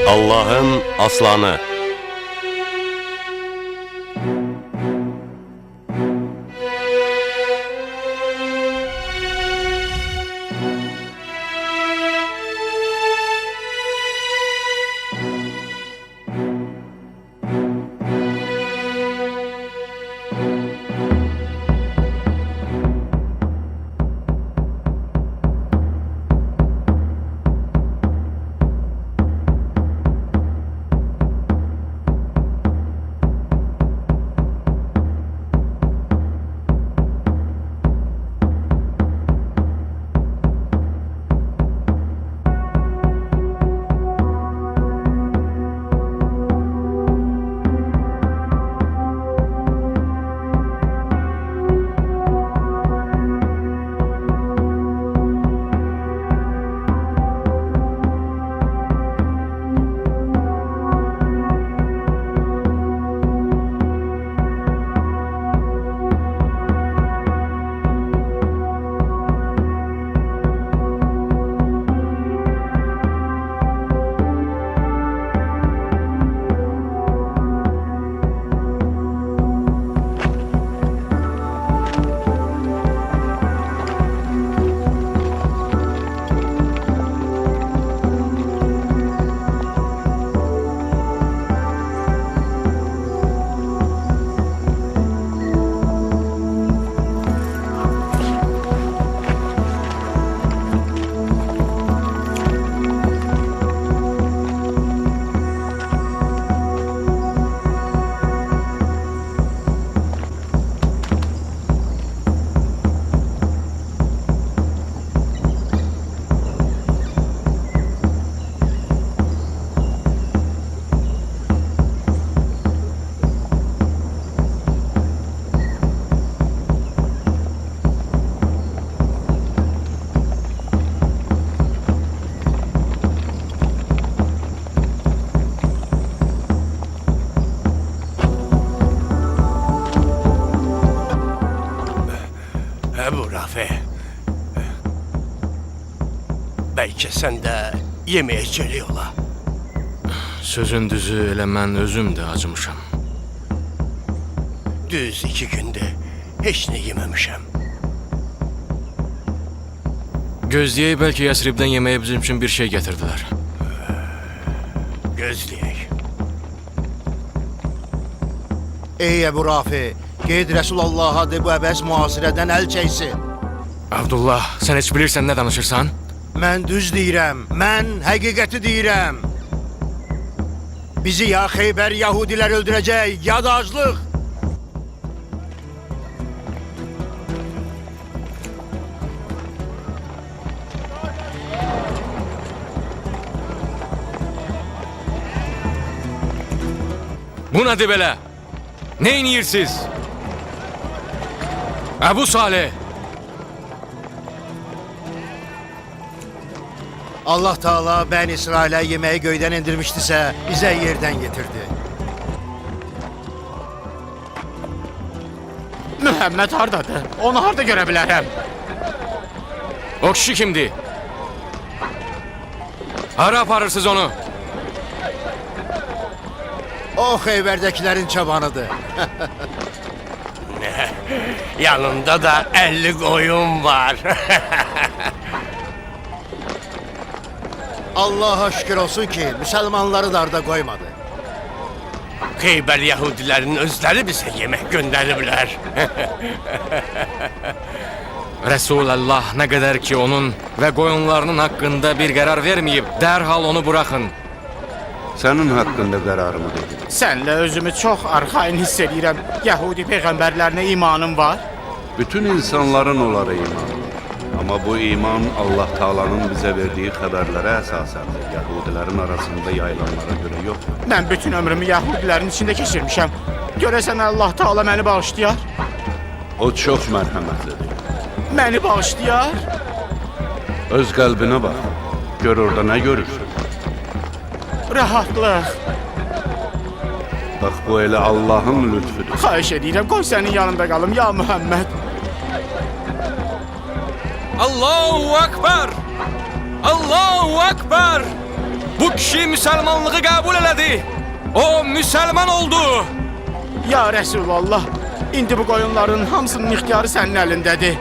Allah'ın aslanı. Ebu Rafi, belki sen de yemeğe geliyorlar. Sözün düzü elə mən özüm də acımışam. Düz 2 gündür hiç ne yememişim. Gözləyək, bəlkə Yəsribdən yeməyə bizim üçün bir şey gətirdilər. Gözleyek. Ey Ebu Rafi, qeyd Resulullah'a de bu əbəs müasirədən əl çəksin. Abdullah, sən heç bilirsən nə danışırsan? Mən düz deyirəm, mən həqiqəti deyirəm. Bizi ya Xeybər Yahudilər öldürəcək, ya da aclıq. Bu nədir belə? Nə iniyirsiniz? Əbu Salih! Allah Teala Bəni İsrailə yeməyi göydən indirmişdisə, bizə yerdən getirdi. Mühəmməd hardadır? Onu harda görə bilərəm? O kişi kimdir? Hara aparırsınız onu? O Xeybərdəkilərin çobanıdır. Yanında da 50 koyun var. Allah'a şükür olsun ki Müslümanları darda koymadı. Xeyber Yahudilerin özleri bize yemek gönderirler. Resulullah nə qədər ki onun və qoyunlarının haqqında bir qərar verməyib, dərhal onu buraxın. Sənin haqqında qərarımı dedim. Sənlə özümü çox arxain hiss edirəm. Yahudi peyğəmbərlərinə imanım var. Bütün insanların onlara imanı var. Amma bu iman Allah Taala'nın bizə verdiyi xəbərlərə əsasəndir. Yahudilərin arasında yayılanlara görə yox. Mən bütün ömrümü Yahudilərin içində keçirmişəm. Görəsən Allah Taala məni bağışlayar? O çox mərhəmətlidir. Məni bağışlayar? Öz qəlbinə bax. Gör orada nə görürsən. Rahatlıq. Bax bu elə Allahın lütfüdür. Xahiş edirəm, qoy sənin yanında qalım ya Muhammed. Allahu Ekber! Allahu Ekber! Bu kişi Müslümanlığı kabul elədi. O Müslüman oldu. Ya Resulallah, indi bu qoyunların hamısının ixtiyarı sənin əlindədir.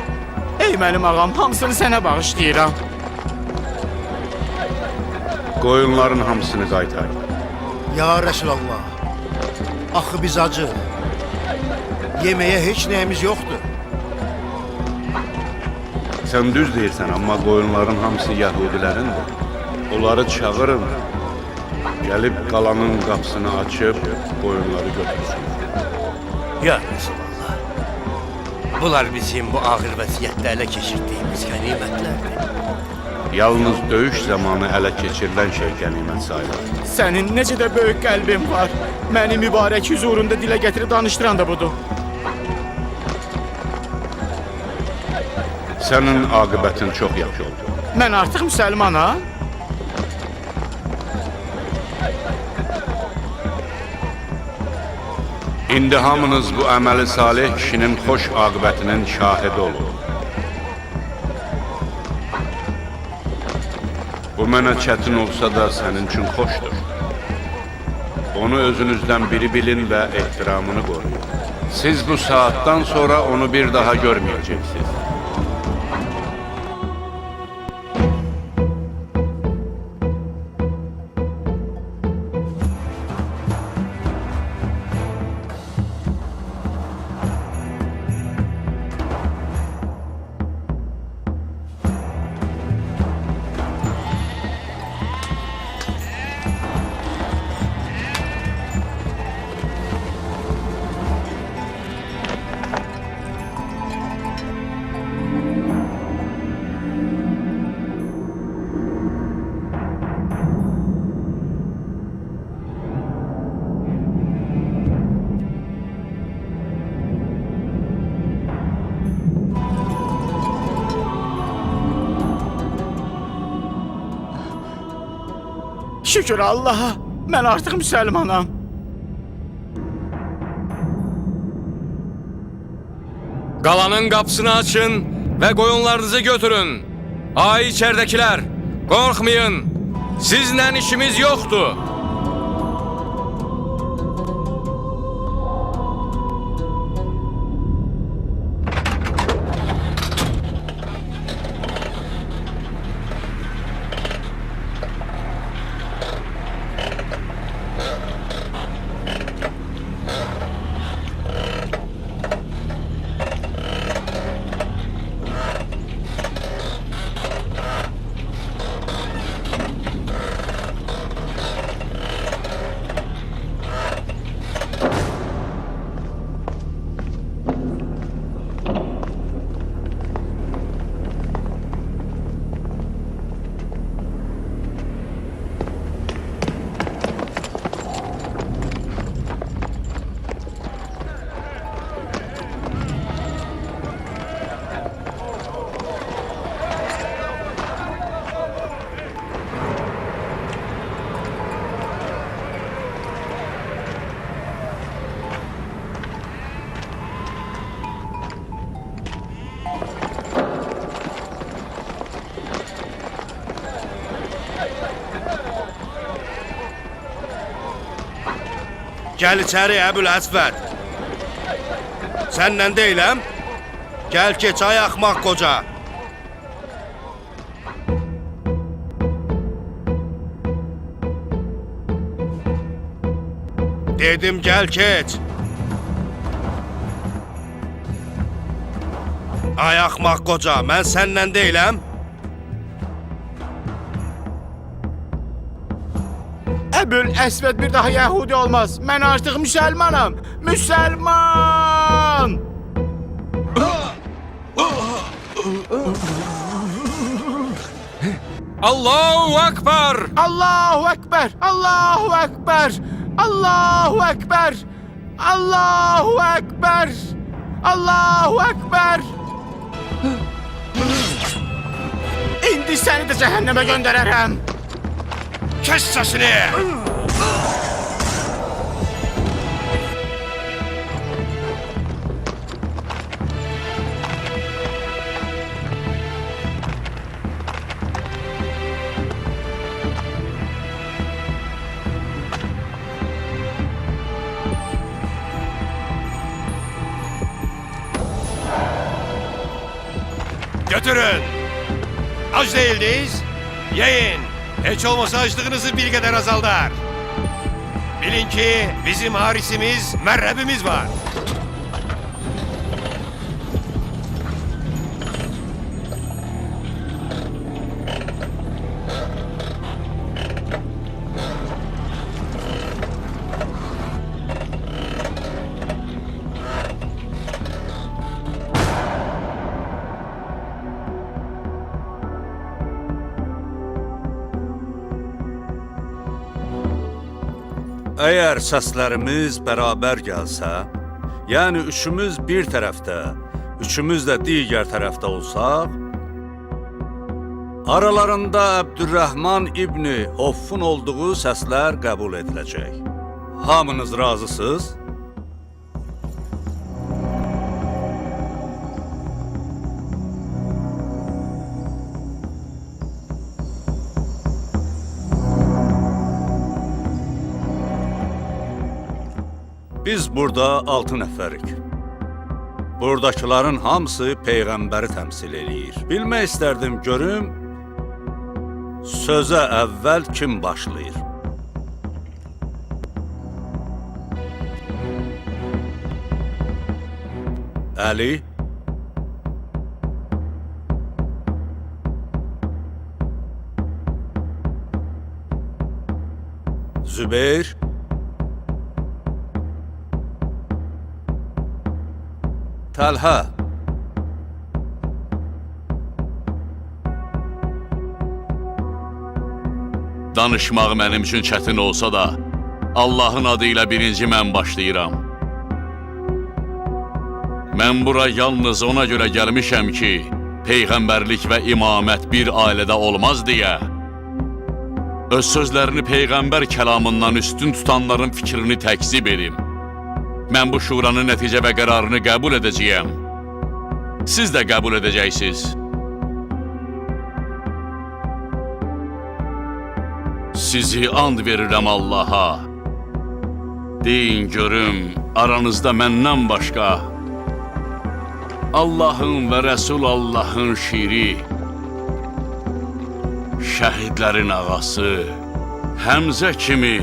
Ey mənim ağam, hamısını sənə bağışlayıram. Qoyunların hamısını qaytar. Ya Resulallah, axı biz acı. Yeməyə heç nəyimiz yoxdur. Sən düz deyirsən, amma qoyunların hamısı Yahudilərindir. Onları çağırın, gəlib qalanın qapısını açıb qoyunları götürsünlər. Ya Resulallah. Bunlar bizim bu ağır vəziyyətdə ələ keçirdiyimiz qənimətlərdir. Yalnız döyüş zamanı ələ keçirilən şey qənimət sayılır. Sənin necə də böyük qəlbin var. Məni mübarək huzurunda dilə gətirib danışdıran da budur. Sənin aqibətin çox yaxşı oldu. Mən artıq müsəlmanam. İndi hamınız bu əməli salih kişinin xoş aqibətinin şahidi olun. Bu mənə çətin olsa da sənin üçün xoşdur. Onu özünüzdən biri bilin və ehtiramını qoruyun. Siz bu saatdan sonra onu bir daha görməyəcəksiniz. Şükür Allaha, mən artıq müsəlmanam. Qalanın qapısını açın və qoyunlarınızı götürün. Ay içərdəkilər, qorxmayın. Sizlə işimiz yoxdur. Gəl içəri Əbül Əsvəd. Səndən deyiləm. Gəl keç ay axmaq qoca. Dedim gəl keç. Ay axmaq qoca, mən səndən deyiləm. Əbül Əsvəd bir daha Yahudi olmaz. Mən artıq müsəlmanam. Müsəlman! Allahu Ekber! Allahu Ekber! Allahu Ekber! Allahu Ekber! Allahu Ekber! Allahu Ekber! İndi səni də cəhənnəmə göndərərəm. Kes sesini! Götürün. Aç değildeyiz. Yiyin. Hiç olmasa açlığınızı bir kadar azaldar. Bilin ki bizim harisimiz, merhebimiz var. Əgər səslərimiz bərabər gəlsə, yəni üçümüz bir tərəfdə, üçümüz də digər tərəfdə olsaq, aralarında Əbdürrəhman İbni Hoffun olduğu səslər qəbul ediləcək. Hamınız razısınız? Biz burada 6 nəfərik. Buradakıların hamısı Peyğəmbəri təmsil eləyir. Bilmək istərdim görüm, sözə əvvəl kim başlayır? Əli? Zübeyir? Təlhə? Danışmaq mənim üçün çətin olsa da, Allahın adı ilə birinci mən başlayıram. Mən bura yalnız ona görə gəlmişəm ki, Peyğəmbərlik və imamət bir ailədə olmaz deyə, öz sözlərini Peyğəmbər kəlamından üstün tutanların fikrini təkzib edim. Mən bu şuranın nəticə və qərarını qəbul edəcəyəm. Siz də qəbul edəcəksiniz. Sizi and verirəm Allaha. Deyin görüm, aranızda məndən başqa Allahın və Rəsul Allahın şiri, şəhidlərin ağası, Həmzə kimi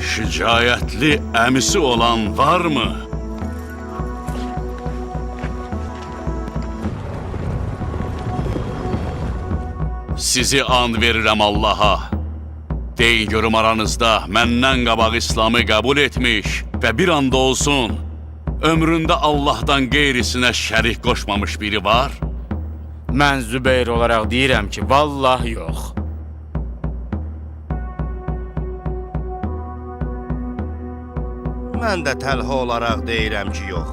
şücaətli əmisi olan varmı? Sizi and verirəm Allaha. Deyin görüm aranızda məndən qabaq İslamı qəbul etmiş və bir anda olsun, ömründə Allahdan qeyrisinə şərik qoşmamış biri var? Mən Zübeyir olaraq deyirəm ki, vallah yox. Mən də təlhə olaraq deyirəm ki, yox.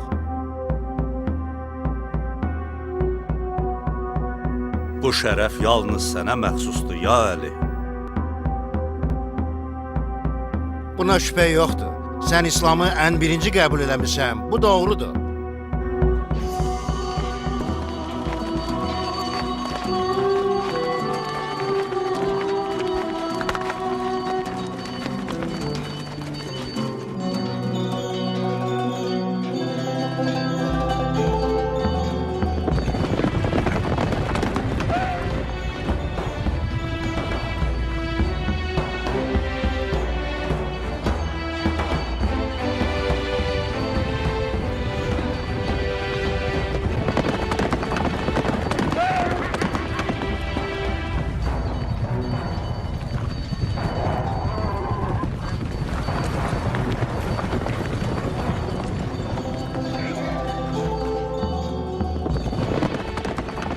Bu şərəf yalnız sənə məxsusdur, ya Əli. Buna şübhə yoxdur. Sən İslamı ən birinci qəbul eləmirsən. Bu doğrudur.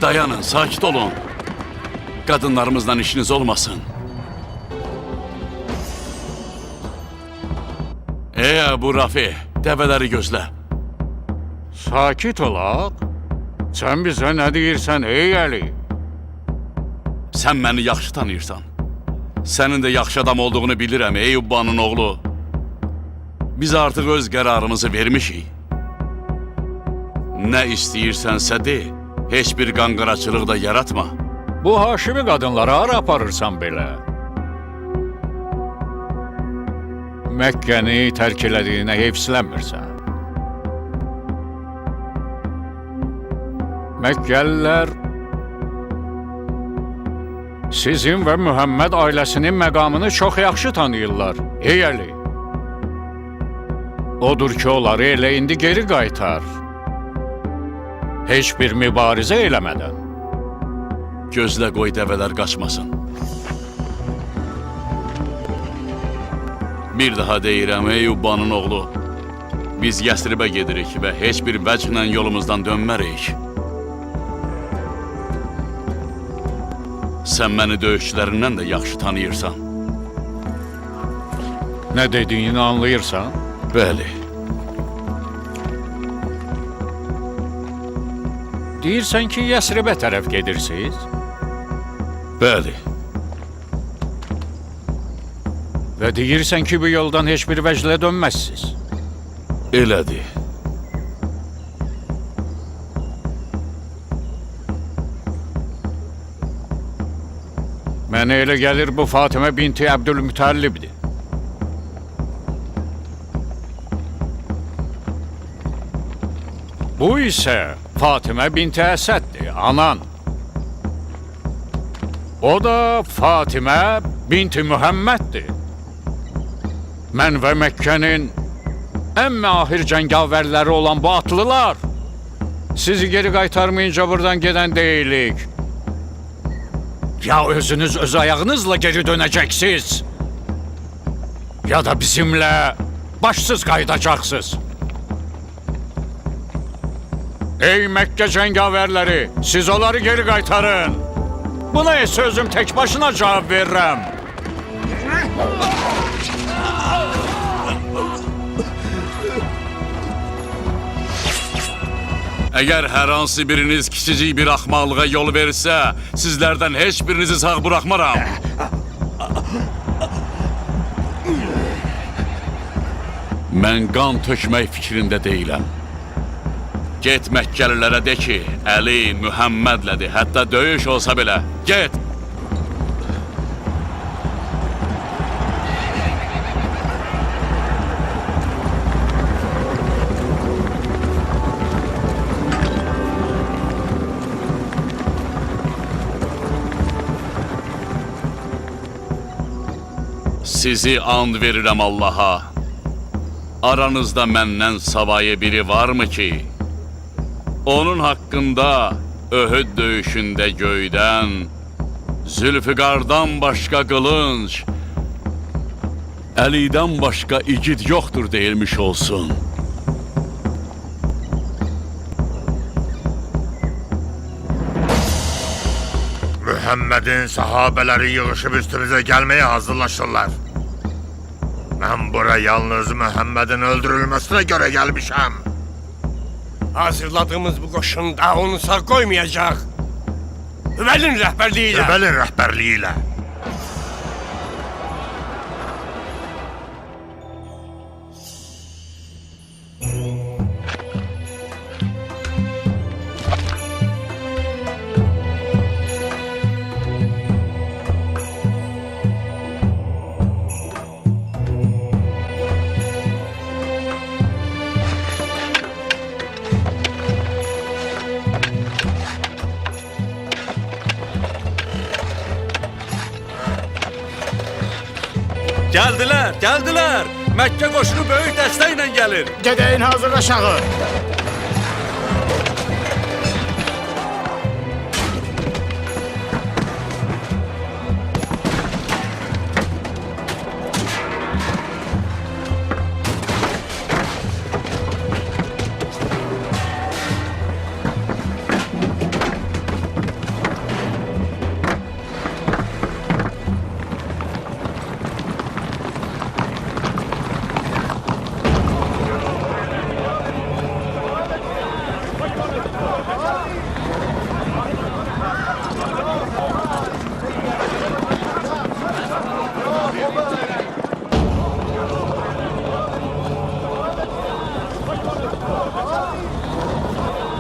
Dayanın, sakit olun. Qadınlarımızdan işiniz olmasın. Əbu Rafi, dəvələri gözlə. Sakit olaq. Sən bizə nə deyirsən ey Əli? Sən məni yaxşı tanıyırsan. Sənin də yaxşı adam olduğunu bilirəm ey Ubbanın oğlu. Biz artıq öz qərarımızı vermişik. Nə istəyirsənsə de, heç bir qanqaraçılıq da yaratma. Bu Haşimi qadınlara hara aparırsan belə? Məkkəni tərk elədiyinə heyfsilənmirsən. Məkkəlilər sizin və Mühəmməd ailəsinin məqamını çox yaxşı tanıyırlar. Ey Əli. Odur ki, onları elə indi geri qaytar. Heç bir mübarizə eləmədən. Gözlə qoy dəvələr qaçmasın. Bir daha deyirəm, ey Ubbanın oğlu. Biz Yəsribə gedirik və heç bir vəclə yolumuzdan dönmərik. Sən məni döyüşçülərindən də yaxşı tanıyırsan. Nə dediyini anlayırsan? Bəli. Deyirsən ki, Yəsribə tərəf gedirsiniz? Bəli. Və deyirsən ki, bu yoldan heç bir vəclə dönməzsiniz. Elədir. Mənə elə gəlir bu Fatimə binti Əbdülmütəllibdir. Bu isə Fatimə binti Əsəddir, anan. O da Fatimə binti Mühəmməddir. Mən və Məkkənin ən mahir cəngavərləri olan bu atlılar sizi geri qaytarmayınca buradan gedən deyilik. Ya özünüz öz ayağınızla geri dönəcəksiniz, ya da bizimlə başsız qayıdacaqsınız. Ey Məkkə cəngavərləri, siz onları geri qaytarın. Buna isə özüm tək başına cavab verirəm. Əgər hər hansı biriniz kiçicik bir axmaqlığa yol verirsə, sizlərdən heç birinizi sağ buraxmaram. Mən qan tökmək fikrində deyiləm. Get Məkkəlilərə de ki, Əli Mühəmmədlədir, hətta döyüş olsa belə. Get! Sizi and verirəm Allaha. Aranızda məndən savayı biri varmı ki, onun haqqında Öhüd döyüşündə göydən, Zülfüqardan başqa qılınc, Əlidən başqa igid yoxdur deyilmiş olsun. Mühəmmədin sahabələri yığışıb üstümüzə gəlməyə hazırlaşırlar. Mən bura yalnız Mühəmmədin öldürülməsinə görə gəlmişəm. Hazırladığımız bu qoşun da onu sağ qoymayacaq. Hübəlin rəhbərliyi ilə. Hübəlin rəhbərliyi ilə. Gəldilər, gəldilər. Məkkə qoşunu böyük dəstəklə gəlir. Gedəyin hazır aşağı.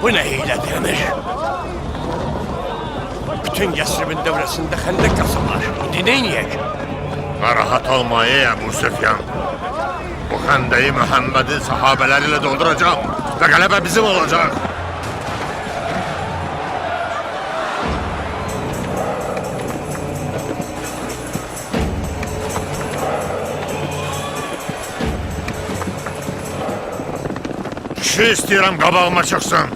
Bu nə hiylədir Əmir? Bütün Yəsribin dövrəsində xəndək qazırlar. İndi neyniyək? Narahat olma ey Əbu Süfyan. Bu xəndəyi Mühəmmədin sahabələri ilə dolduracağım və qələbə bizim olacaq. kişi istəyirəm qabağıma çıxsın.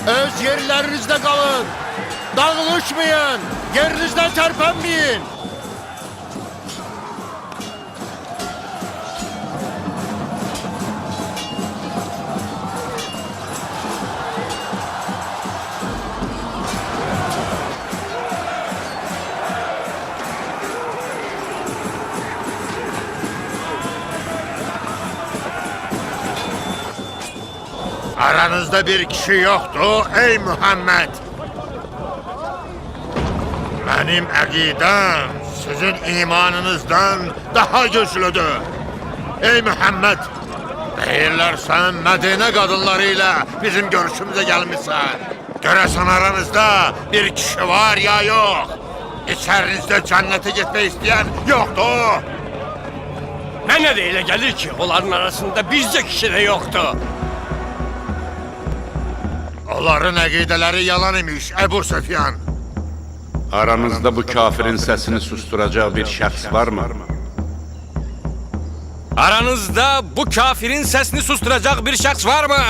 Öz yerlerinizde kalın. Dağılışmayın. Yerinizden terpenmeyin. Aranızda bir kişi yoktu ey Muhammed. Benim əqidəm sizin imanınızdan daha güçlüdür. Ey Muhammed, deyirlər sən Mədinə qadınları ilə bizim görüşümüze gelmişsən. Görəsən aranızda bir kişi var ya yok? İçərinizdə cənnətə getmək istəyən yoktu. Mənə də elə gəlir ki, onların arasında bizcə kişi də yoxdur. Onların əqidələri yalan imiş Ebu Süfyan. Aranızda bu kafirin səsini susturacaq bir şəxs varmı? Aranızda bu kafirin sesini susturacak bir şahs var mı?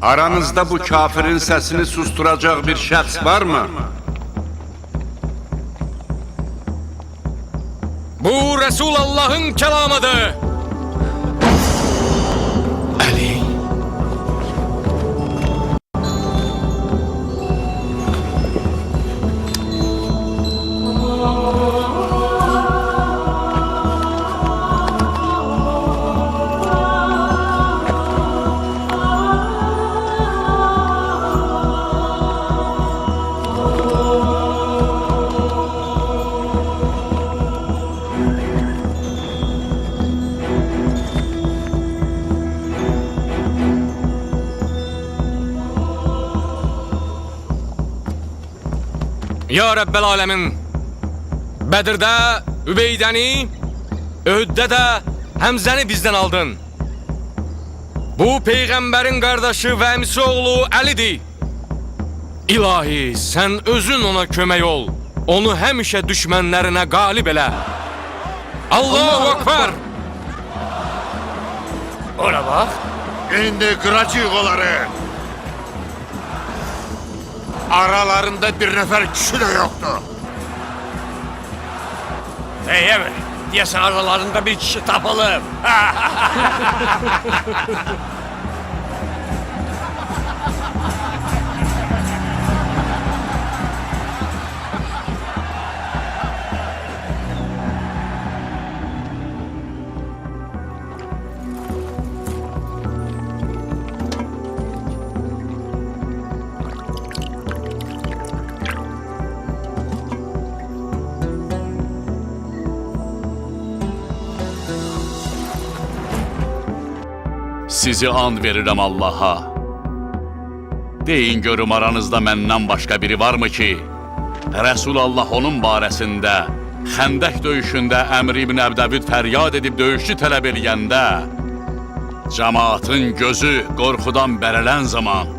Aranızda bu kafirin səsini susturacaq bir şəxs varmı? Bu Resulullah'ın kelamıdır. Ali. Ya Rabbel Alemin, Bedir'de Übeydəni, Öhd'de de Həmzəni bizden aldın. Bu peygamberin kardeşi ve emsi oğlu Ali'dir. İlahi, sen özün ona kömək ol. Onu həmişə düşmənlərinə qalib elə. Allahu Ekber. Ona bak. İndi qıracaq onları. Aralarında bir nefer kişi de yoktu. Hey mi? Diyesen aralarında bir kişi tapalım. Sizi and verirəm Allaha. Deyin görüm aranızda məndən başqa biri varmı ki, Resulullah onun barəsində Xəndək döyüşündə Əmr ibn Əbdəvud fəryad edib döyüşçü tələb eləyəndə, cəmaatın gözü qorxudan bərələn zaman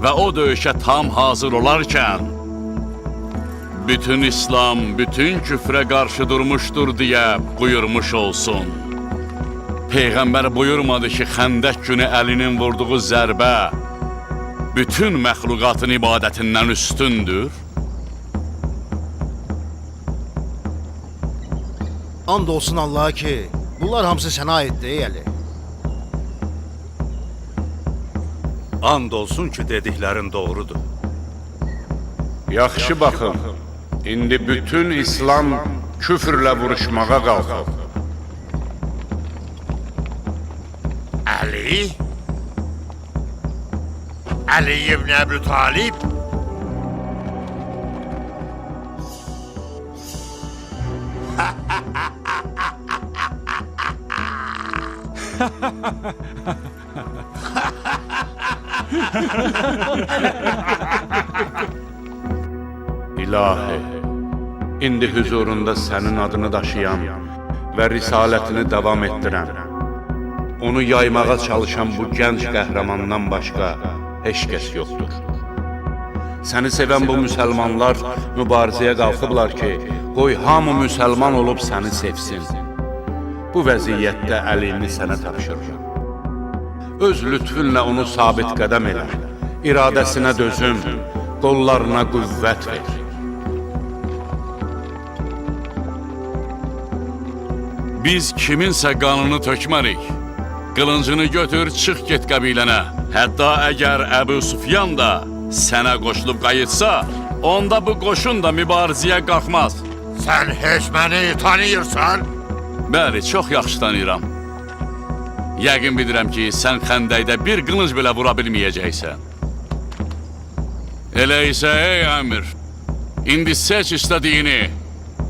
və o döyüşə tam hazır olarkən, bütün İslam, bütün küfrə qarşı durmuşdur deyə buyurmuş olsun. Peyğəmbər buyurmadı ki, Xəndək günü əlinin vurduğu zərbə bütün məxluqatın ibadətindən üstündür. And olsun Allah'a ki, bunlar hamısı sənə aiddir ey Əli. And olsun ki, dediklərin doğrudur. Yaxşı baxın, indi bütün İslam küfrlə vuruşmağa qalxır. Ali? Ali ibn Ebu Talib? İlahi, indi huzurunda sənin adını daşıyan və risalətini davam etdirən, onu yaymağa çalışan bu gənc qəhrəmandan başqa heç kəs yoxdur. Səni sevən bu müsəlmanlar mübarizəyə qalxıblar ki, qoy hamı müsəlman olub səni sevsin. Bu vəziyyətdə əlini sənə tapşırıram. Öz lütfünlə onu sabit qədəm elə, iradəsinə dözüm, qollarına qüvvət ver. Biz kiminsə qanını tökmərik. Qılıncını götür, çıx get qəbilənə. Hətta əgər Əbu Süfyan da sənə qoşulub qayıtsa, onda bu qoşun da mübarizəyə qalxmaz. Sən heç məni tanıyırsan? Bəli, çox yaxşı tanıyıram. Yəqin bilirəm ki, sən xəndəkdə bir qılınc belə vura bilməyəcəksən. Elə isə, ey əmir, indi seç istədiyini.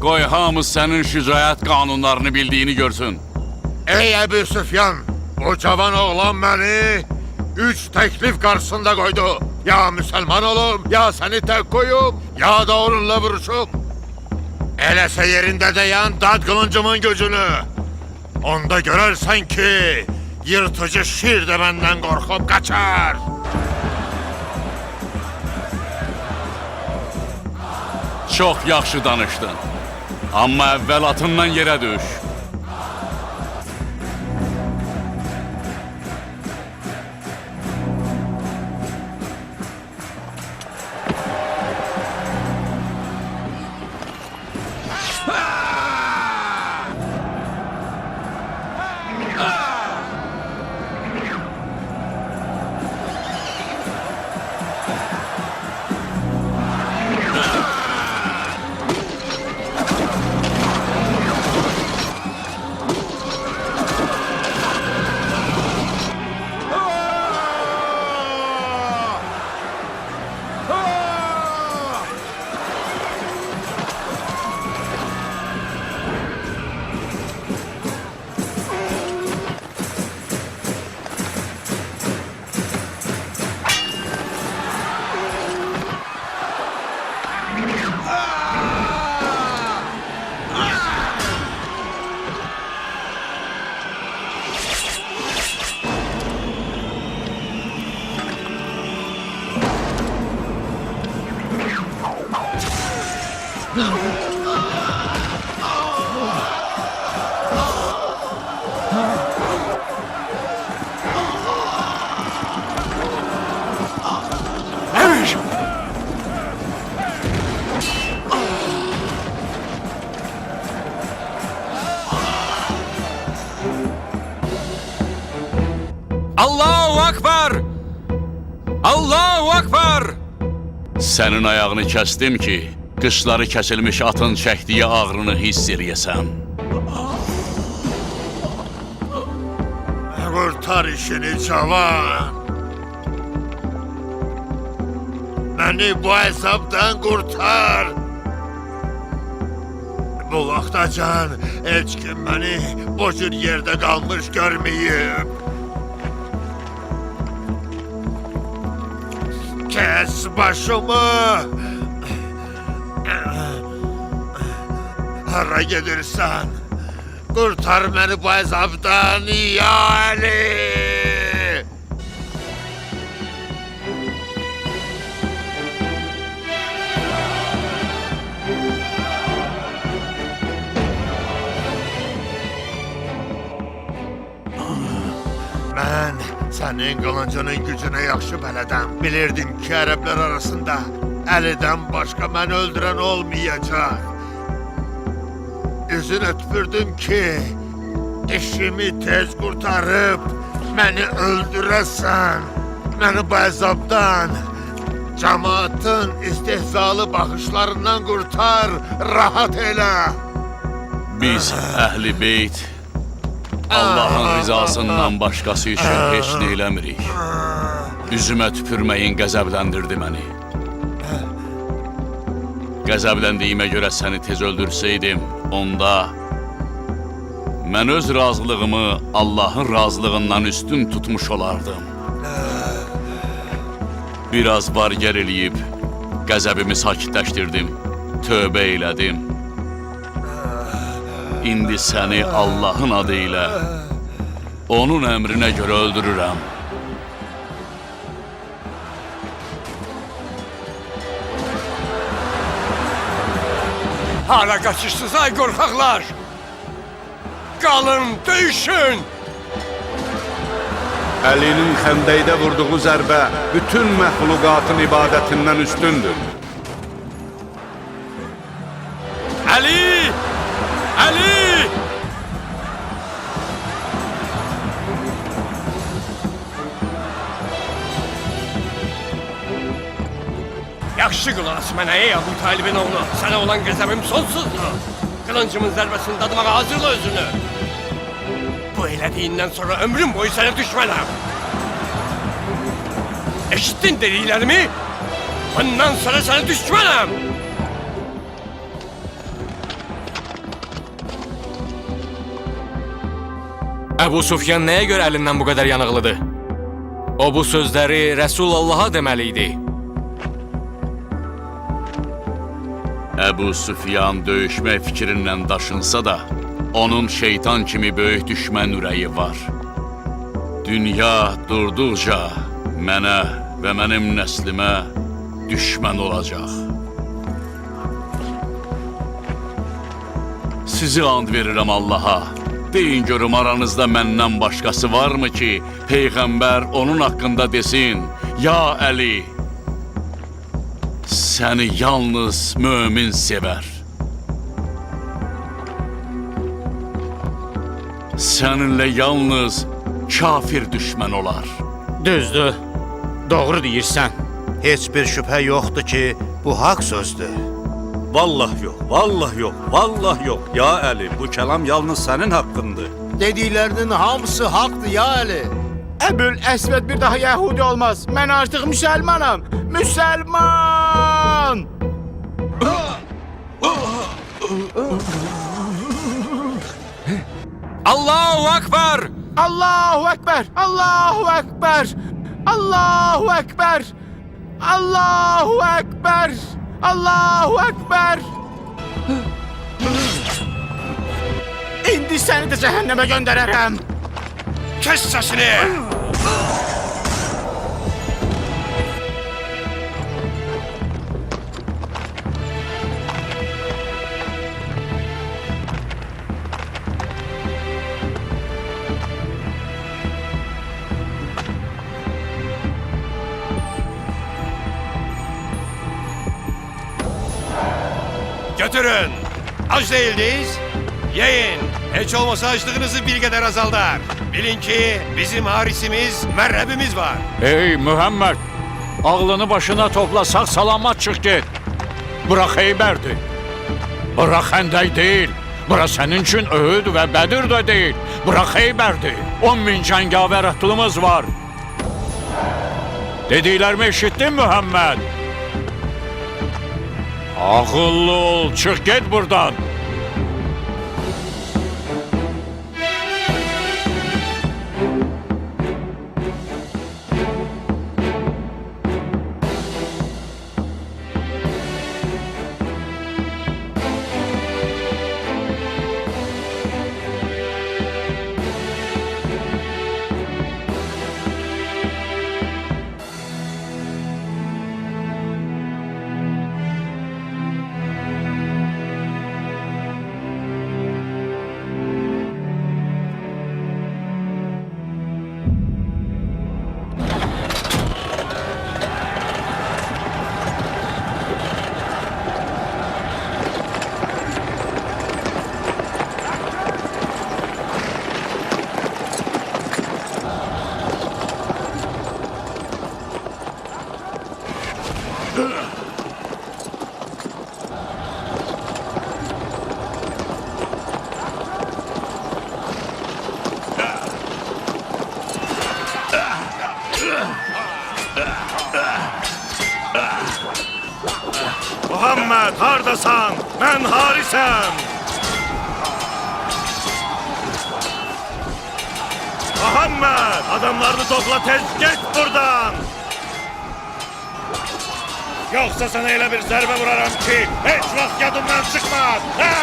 Qoy hamı sənin şücaət qanunlarını bildiyini görsün. Ey Əbu Süfyan, o cavan oğlan məni 3 təklif qarşısında qoydu. Ya müsəlman olum, ya səni tək qoyum, ya da onunla vuruşum. Eləsə yerində dayan, dad qılıncımın gücünü. Onda görərsən ki, yırtıcı şir də məndən qorxub qaçar. Çox yaxşı danışdın. Amma əvvəl atından yerə düş. Allahu Akbar! Allahu Akbar! Sənin ayağını kəsdim ki, qışları kəsilmiş atın çəkdiyi ağrını hiss eləyəsən. Qurtar işini cavan. Məni bu hesabdan qurtar. Bu vaxtacan heç kim məni bu cür yerdə qalmış görməyib. Kes başımı! Hara gedirsən? Qurtar məni bu əzabdan, ya Əli! Mən sənin qılıncının gücünə yaxşı bələdəm. Bilirdim ki, ərəblər arasında Əlidən başqa məni öldürən olmayacaq. Üzünə tüpürdüm ki, işimi tez qurtarıb məni öldürəsən. Məni bu əzabdan, cəmaatın istehzalı baxışlarından qurtar, rahat elə. Biz Əhl-i Beyt Allahın rizasından başqası üçün heç nə eləmirik. Üzümə tüpürməyin qəzəbləndirdi məni. Qəzəbləndiyimə görə səni tez öldürsəydim, onda mən öz razılığımı Allahın razılığından üstün tutmuş olardım. Biraz var gəl eləyib, qəzəbimi sakitləşdirdim, tövbə elədim. İndi səni Allahın adı ilə, onun əmrinə görə öldürürəm. Hala kaçışsınız ay korkaklar! Kalın, döyüşün! Əlinin xəndəkdə vurduğu zərbə bütün məxluqatın ibadətindən üstündür. Ali! Ali! Yaxşı qulaq as mənə ey Abu Talibin oğlu. Sənə olan qəzəbim sonsuzdur. Kılıncımın zərbəsini dadımağa hazırla özünü. Bu elədiyindən sonra ömrüm boyu sənə düşmənəm. Eşittin dediklərimi? Bundan sonra sənə düşmənəm. Əbu Sufyan nəyə görə əlindən bu qədər yanıqlıdır? O bu sözləri Rəsulullah'a deməli idi. Əbu Süfyan döyüşmək fikrindən daşınsa da, onun şeytan kimi böyük düşmən ürəyi var. Dünya durduqca mənə və mənim nəslimə düşmən olacaq. Sizi and verirəm Allaha. Deyin görüm aranızda məndən başqası varmı ki, Peyğəmbər onun haqqında desin, ya Əli, səni yalnız mömin sevər. Səninlə yalnız kafir düşmən olar. Düzdür. Doğru deyirsən. Heç bir şübhə yoxdur ki, bu haqq sözdür. Vallah yox, vallah yox, vallah yox. Ya Əli, bu kəlam yalnız sənin haqqındır. Dediklərinin hamısı haqqdır ya Əli. Əbül Əsvəd bir daha Yəhudi olmaz. Mən artıq müsəlmanam. Müsəlman! Allahu Akbar! Allahu Ekber! Allahu Ekber! Allahu Ekber! Allahu Ekber! Allahu Ekber! İndi səni də cəhənnəmə göndərərəm. Kes sesini! Götürün. Aç değildeyiz. Yiyin. Hiç olmasa açlığınızı bir kadar azaldar. Bilin ki bizim harisimiz, merhebimiz var. Ey Muhammed, ağlını başına topla, sağ salamat çık git. Bura Xeybərdir. Bura Xəndək deyil. Bura sənin üçün Öhüd və Bədir də deyil. Bura Xeybərdir. 10.000 cəngavər atılımız var. Dediklərimi eşitdin Muhammed? Ağıllı ol, çık git buradan. Muhammed hardasan? Ben Harisem. Muhammed adamlarını topla, tez git buradan. Yoksa sana öyle bir zərbə vuraram ki, hiç vaxt yadımdan çıkmaz. Ha!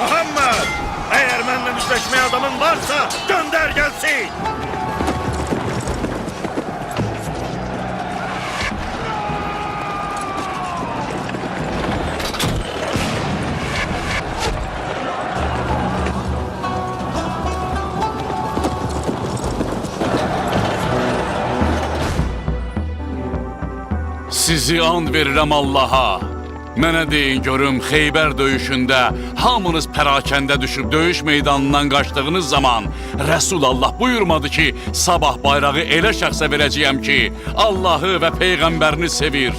Muhammed, eğer benimle düşleşmeye adamın varsa gönder gelsin. Sizi and verirəm Allaha. Mənə deyin görüm Xeybər döyüşündə hamınız pərakəndə düşüb döyüş meydanından qaçdığınız zaman Rəsul Allah buyurmadı ki, sabah bayrağı elə şəxsə verəcəyəm ki, Allahı və Peyğəmbərini sevir.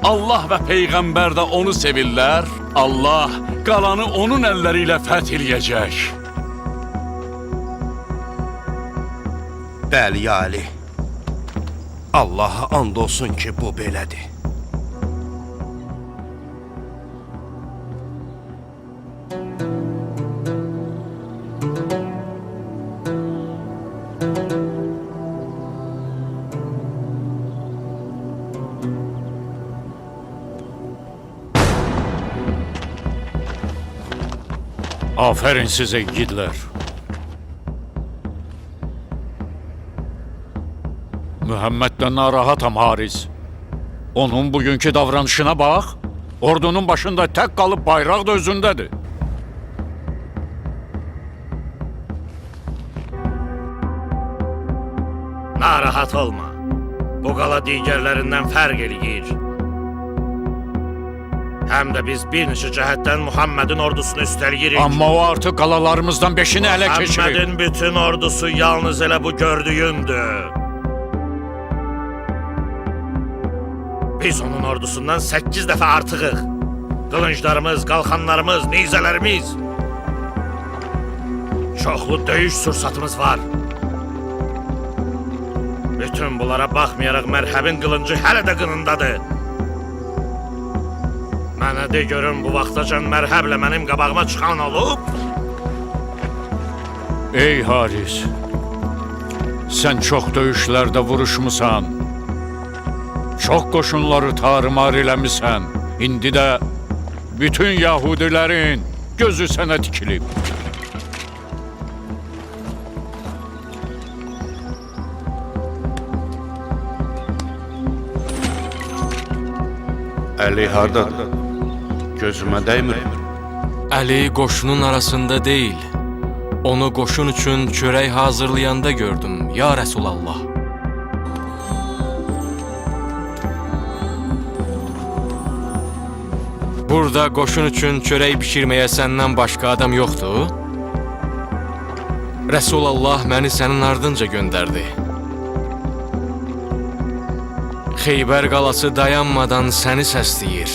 Allah və Peyğəmbər də onu sevirlər. Allah qalanı onun əlləri ilə fəth eləyəcək. Bəli, ya Ali. Allaha and olsun ki, bu belədir. Aferin size yiğitler. Muhammed'den narahatam Haris. Onun bugünkü davranışına bak. Ordunun başında tek kalıp bayraq da özündedir. Narahat olma. Bu qala digərlərindən fərq eləyir. Həm də biz bir neçə cəhətdən Muhammedin ordusunu üstəliyirik. Amma o artıq qalalarımızdan 5'ini ələ keçirir. Muhammedin bütün ordusu yalnız elə bu gördüyündür. Biz onun ordusundan 8 dəfə artığıq. Qılınclarımız, qalxanlarımız, neyzələrimiz. Çoxlu döyüş sursatımız var. Bütün bunlara baxmayaraq mərhəbin qılıncı hələ də qınındadır. Mənə de görüm bu vaxtacan mərhəblə mənim qabağıma çıxan olub. Ey Haris, sen çok döyüşlerde vuruşmusan. Çok qoşunları tarımar eləmisən. İndi də bütün Yahudilərin gözü sənə dikilib. Əli hardadır? Gözümə dəymir. Əli qoşunun arasında deyil. Onu qoşun üçün çörək hazırlayanda gördüm, ya Rəsulallah. Burada qoşun üçün çörək bişirməyə səndən başqa adam yoxdur? Rəsulallah məni sənin ardınca göndərdi. Xeybər qalası dayanmadan səni səsləyir.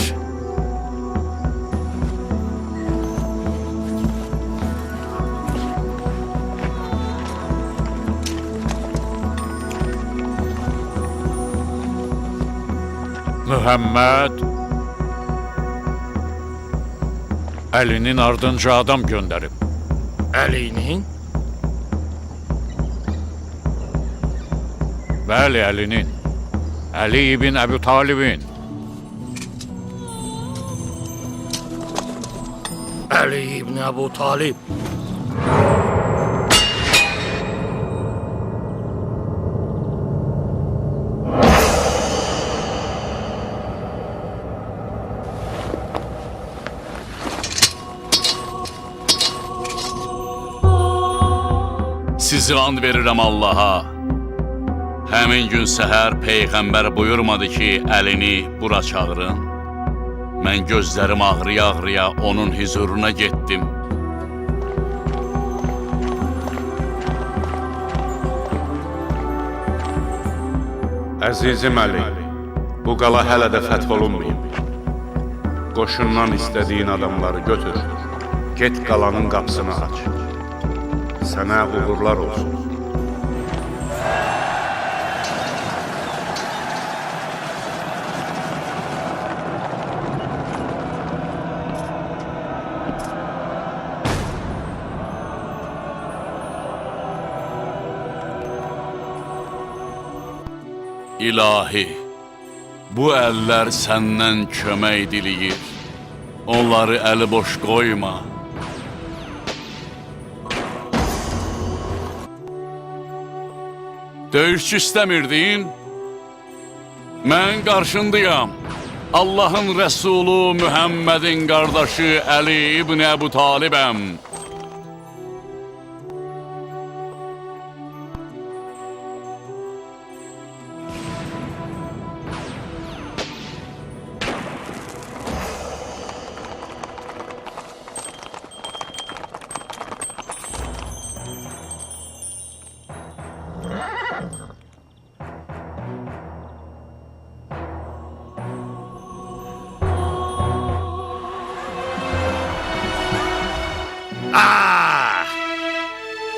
Muhammed Əlinin ardınca adam göndərib. Əlinin? Bəli, Əlinin. Əli ibn Əbu Talibin. Əli ibn Əbu Talib. Sizi and verirəm Allaha. Həmin gün səhər Peyğəmbər buyurmadı ki, Əlini bura çağırın. Mən gözlərim ağrıya-ağrıya onun huzuruna getdim. Əzizim Əli, bu qala hələ də fəth olunmayıb. Qoşundan istədiyin adamları götür, get qalanın qapısını aç. Sənə uğurlar olsun. ilahi, bu əllər səndən kömək diləyir. Onları əli boş qoyma. Döyüşçü istəmirdin? Mən qarşındayam. Allahın Rəsulu Mühəmmədin qardaşı Əli ibn Əbu Talibəm.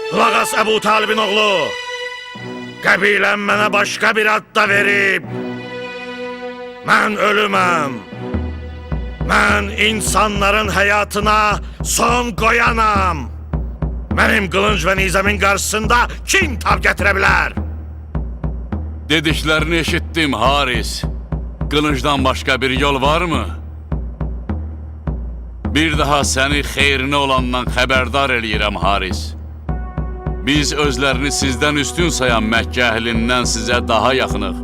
Qulaq as Əbu Talibin oğlu. Qəbiləm mənə başqa bir ad da verib. Mən ölüməm. Mən insanların həyatına son qoyanam. Mənim qılınc və nizəmin qarşısında kim tab gətirə bilər? Dediklərini eşitdim Haris. Qılıncdan başqa bir yol varmı? Bir daha səni xeyrinə olandan xəbərdar eləyirəm Haris. Biz özlərini sizdən üstün sayan Məkkə əhlindən sizə daha yaxınıq.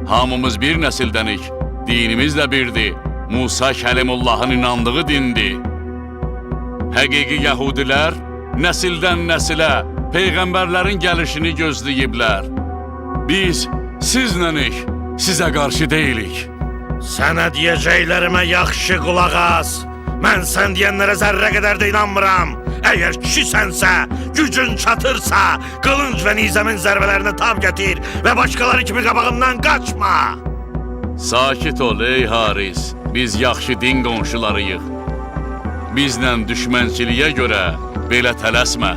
Hamımız bir nəsildənik. Dinimiz də birdir. Musa Kəlimullahın inandığı dindir. Həqiqi Yəhudilər nəsildən nəsilə peyğəmbərlərin gəlişini gözləyiblər. Biz sizlənik, sizə qarşı deyilik. Sənə deyəcəklərimə yaxşı qulaq as. Mən sən deyənlərə zərrə qədər də inanmıram. Əgər kişisənsə, gücün çatırsa, qılınc və nizəmin zərbələrini tab gətir və başqaları kimi qabağımdan qaçma. Sakit ol ey Haris, biz yaxşı din qonşularıyıq. Bizlə düşmənçiliyə görə belə tələsmə.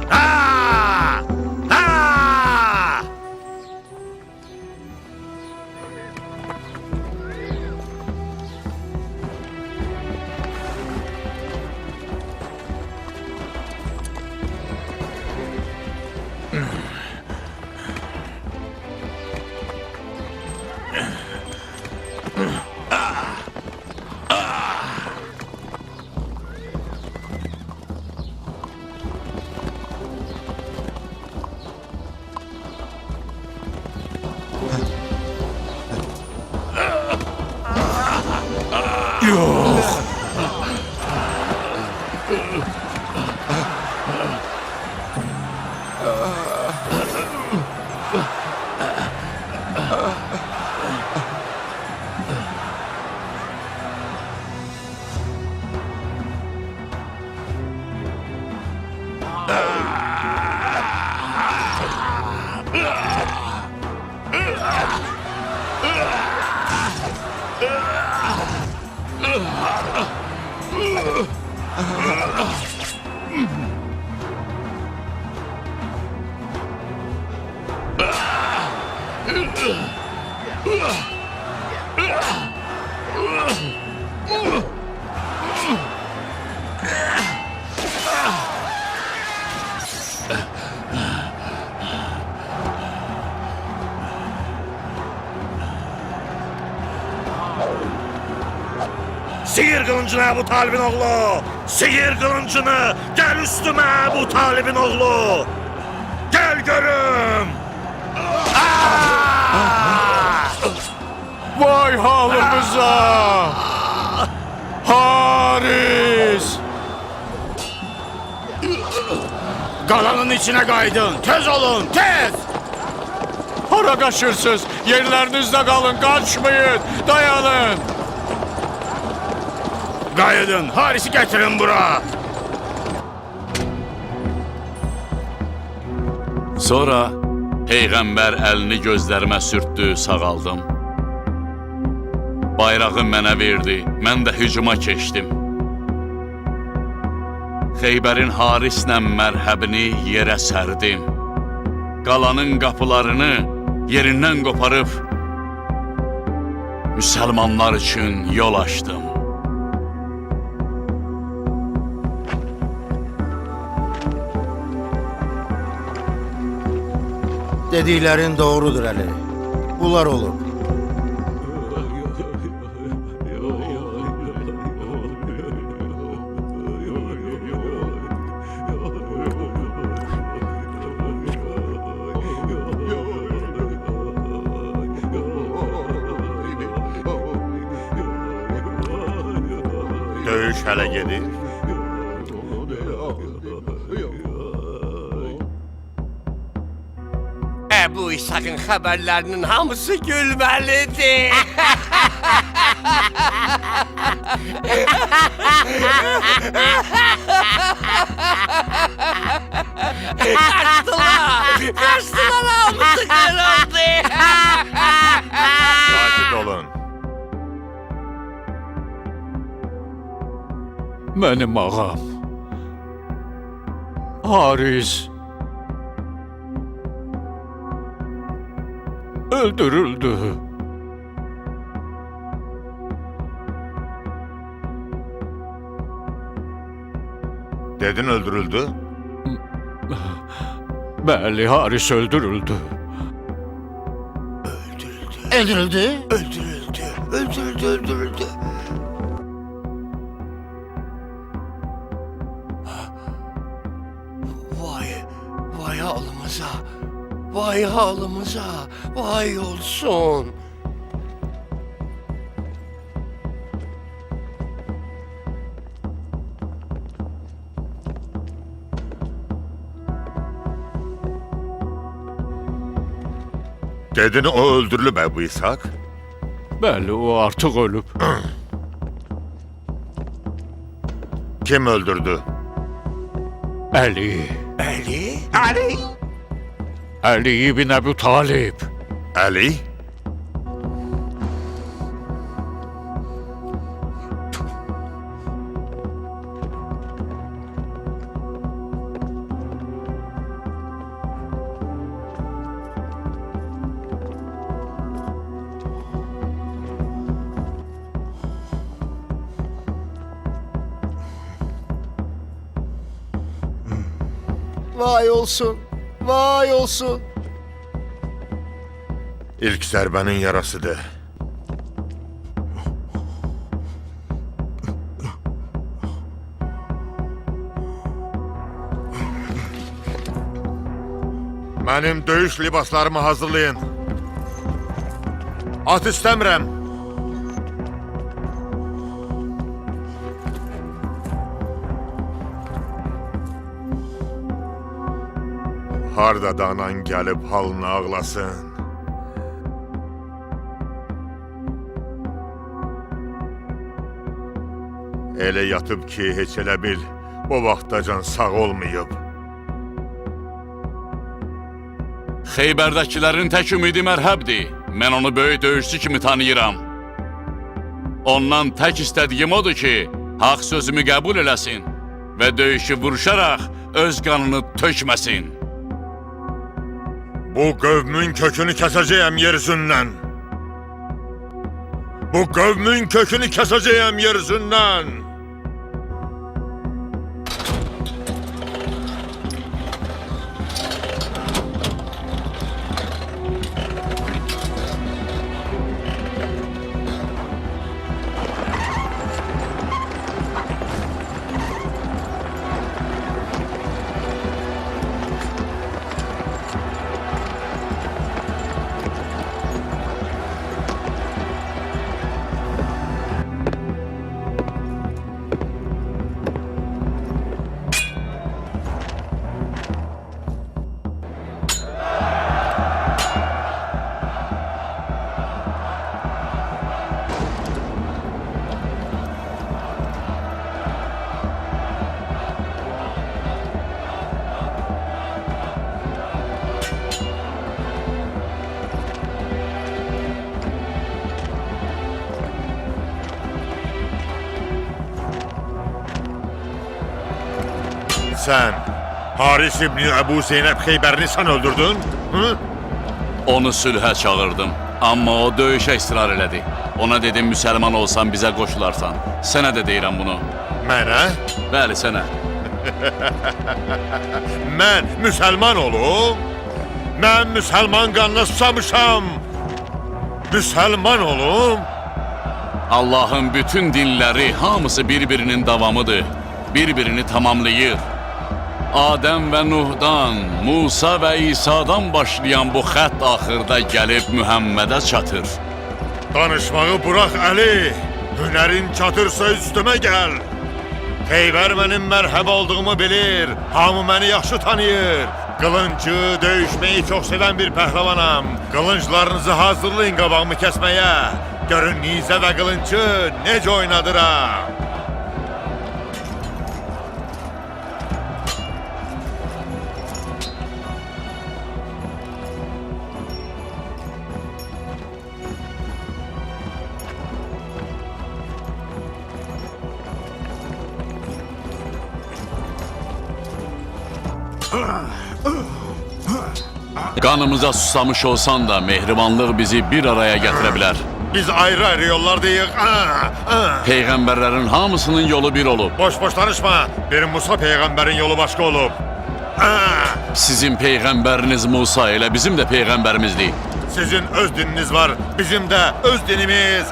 Sıyır qılıncını Əbu Talibin oğlu! Sıyır qılıncını! Gəl üstümə Əbu Talibin oğlu! Gəl görüm! Vay halımıza! Haris! Qalanın içine qaydın! Tez olun, tez! Hara qaçırsınız? Yerlərinizdə qalın, qaçmayın, dayanın. Qayıdın, Haris'i getirin bura! Sonra Peyğəmbər əlini gözlərimə sürtdü, sağaldım. Bayrağı mənə verdi, mən də hücuma keçdim. Xeybərin Harislə mərhəbini yerə sərdim. Qalanın qapılarını yerindən qoparıb müsəlmanlar üçün yol açdım. Dediklərin doğrudur Əli. Bunlar olub. döyüş hələ gedir. Əbu İshak'ın xəbərlərinin hamısı gülməlidir. Kaçtılar hamısı kırıldı. Sakit olun. Mənim ağam. Haris öldürüldü. Dedin öldürüldü. Bəli, Haris öldürüldü. Öldürüldü. Öldürüldü. Vay halımıza. Vay halımıza. Vay olsun. Dedin o öldürülüb Əbu İshak. Bəli, o artıq ölüb. Kim öldürdü? Əli. Əli ibn Əbu Talib. Əli? Vay olsun. Vay olsun. İlk zərbənin yarasıdır. Mənim döyüş libaslarımı hazırlayın. At istəmirəm. Harda da anan gəlib halını ağlasın. Elə yatıb ki, heç elə bil, bu vaxtacan sağ olmayıb. Xeybərdəkilərin tək ümidi mərhəbdir. Mən onu böyük döyüşçü kimi tanıyıram. Ondan tək istədiyim odur ki, haqq sözümü qəbul eləsin və döyüşü vuruşaraq öz qanını tökməsin. Bu qövmün kökünü kəsəcəyəm yeryüzündən. Bu qövmün kökünü kəsəcəyəm yeryüzündən. Sən, Haris İbni Əbu Zeynəb Xeybərini sən öldürdün? Hı? Onu sülhə çağırdım, amma o döyüşə israr elədi. Ona dedim, müsəlman olsan bizə qoşularsan. Sənə də deyirəm bunu. Mənə? Bəli, sənə. Mən müsəlman olum? Mən müsəlman qanına susamışam. Müsəlman olum? Allahın bütün dinləri hamısı bir-birinin davamıdır. Bir-birini tamamlayır. Adəm və Nuhdan, Musa və İsa'dan başlayan bu xətt axırda gəlib Mühəmmədə çatır. Danışmağı burax Əli. Hünərin çatırsa üstümə gəl. Xeybər mənim mərhəb olduğumu bilir, hamı məni yaxşı tanıyır. Qılıncı, döyüşməyi çox sevən bir pəhləvanam. Qılınclarınızı hazırlayın qabağımı kəsməyə. Görün nizə və qılıncı necə oynadıram. Qanımıza susamış olsan da mehribanlıq bizi bir araya gətirə bilər. Biz ayrı-ayrı yollardayıq. Peyğəmbərlərin hamısının yolu bir olub. Boş-boş danışma. Bir Musa peyğəmbərin yolu başqa olub. Sizin peyğəmbəriniz Musa elə bizim də peyğəmbərimizdir. Sizin öz dininiz var, bizim də öz dinimiz.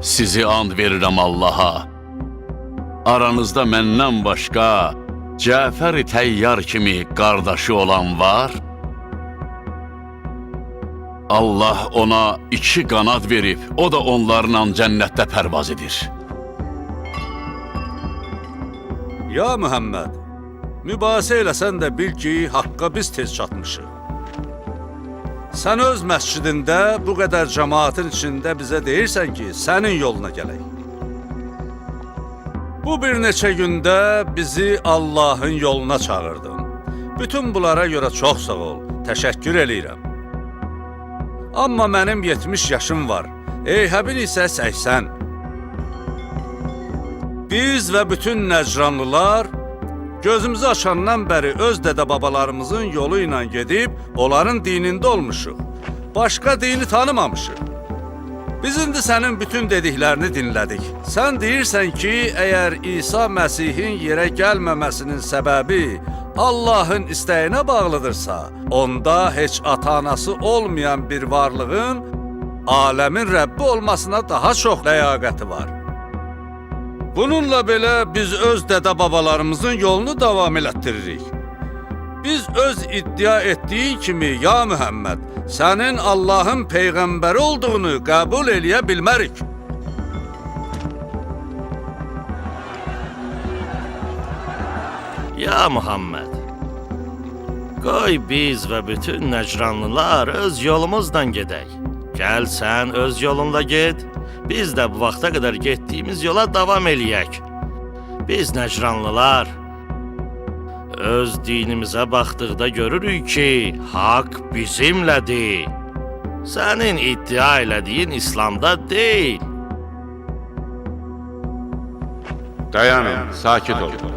Sizi and verirəm Allaha. Aranızda məndən başqa Cəfər-i Təyyar kimi qardaşı olan var? Allah ona 2 qanad verib, o da onlarla cənnətdə pərvaz edir. Ya Muhammed, mübahisə eləsən də bil ki, haqqa biz tez çatmışıq. Sən öz məscidində bu qədər cəmaatın içində bizə deyirsən ki, sənin yoluna gələk. Bu bir neçə gündə bizi Allahın yoluna çağırdın. Bütün bunlara görə çox sağ ol, təşəkkür eləyirəm. Amma mənim 70 yaşım var, Eyhəbin isə 80. Biz və bütün Nəcranlılar gözümüzü açandan bəri öz dədə-babalarımızın yolu ilə gedib, onların dinində olmuşuq. Başqa dini tanımamışıq. Biz indi sənin bütün dediklərini dinlədik. Sən deyirsən ki, əgər İsa Məsihin yerə gəlməməsinin səbəbi Allahın istəyinə bağlıdırsa, onda heç ata-anası olmayan bir varlığın aləmin Rəbbi olmasına daha çox ləyaqəti var. Bununla belə biz öz dədə-babalarımızın yolunu davam elətdiririk. Biz öz iddia etdiyin kimi, ya Muhammed, sənin Allahın peyğəmbəri olduğunu qəbul eləyə bilmərik. Ya Muhammed, qoy biz və bütün Nəcranlılar öz yolumuzla gedək. Gəl sən öz yolunla get, biz də bu vaxta qədər getdiyimiz yola davam eləyək. Biz Nəcranlılar öz dinimizə baxdıqda görürük ki, haqq bizimlədir. Sənin iddia elədiyin İslamda deyil. Dayanın, sakit olun.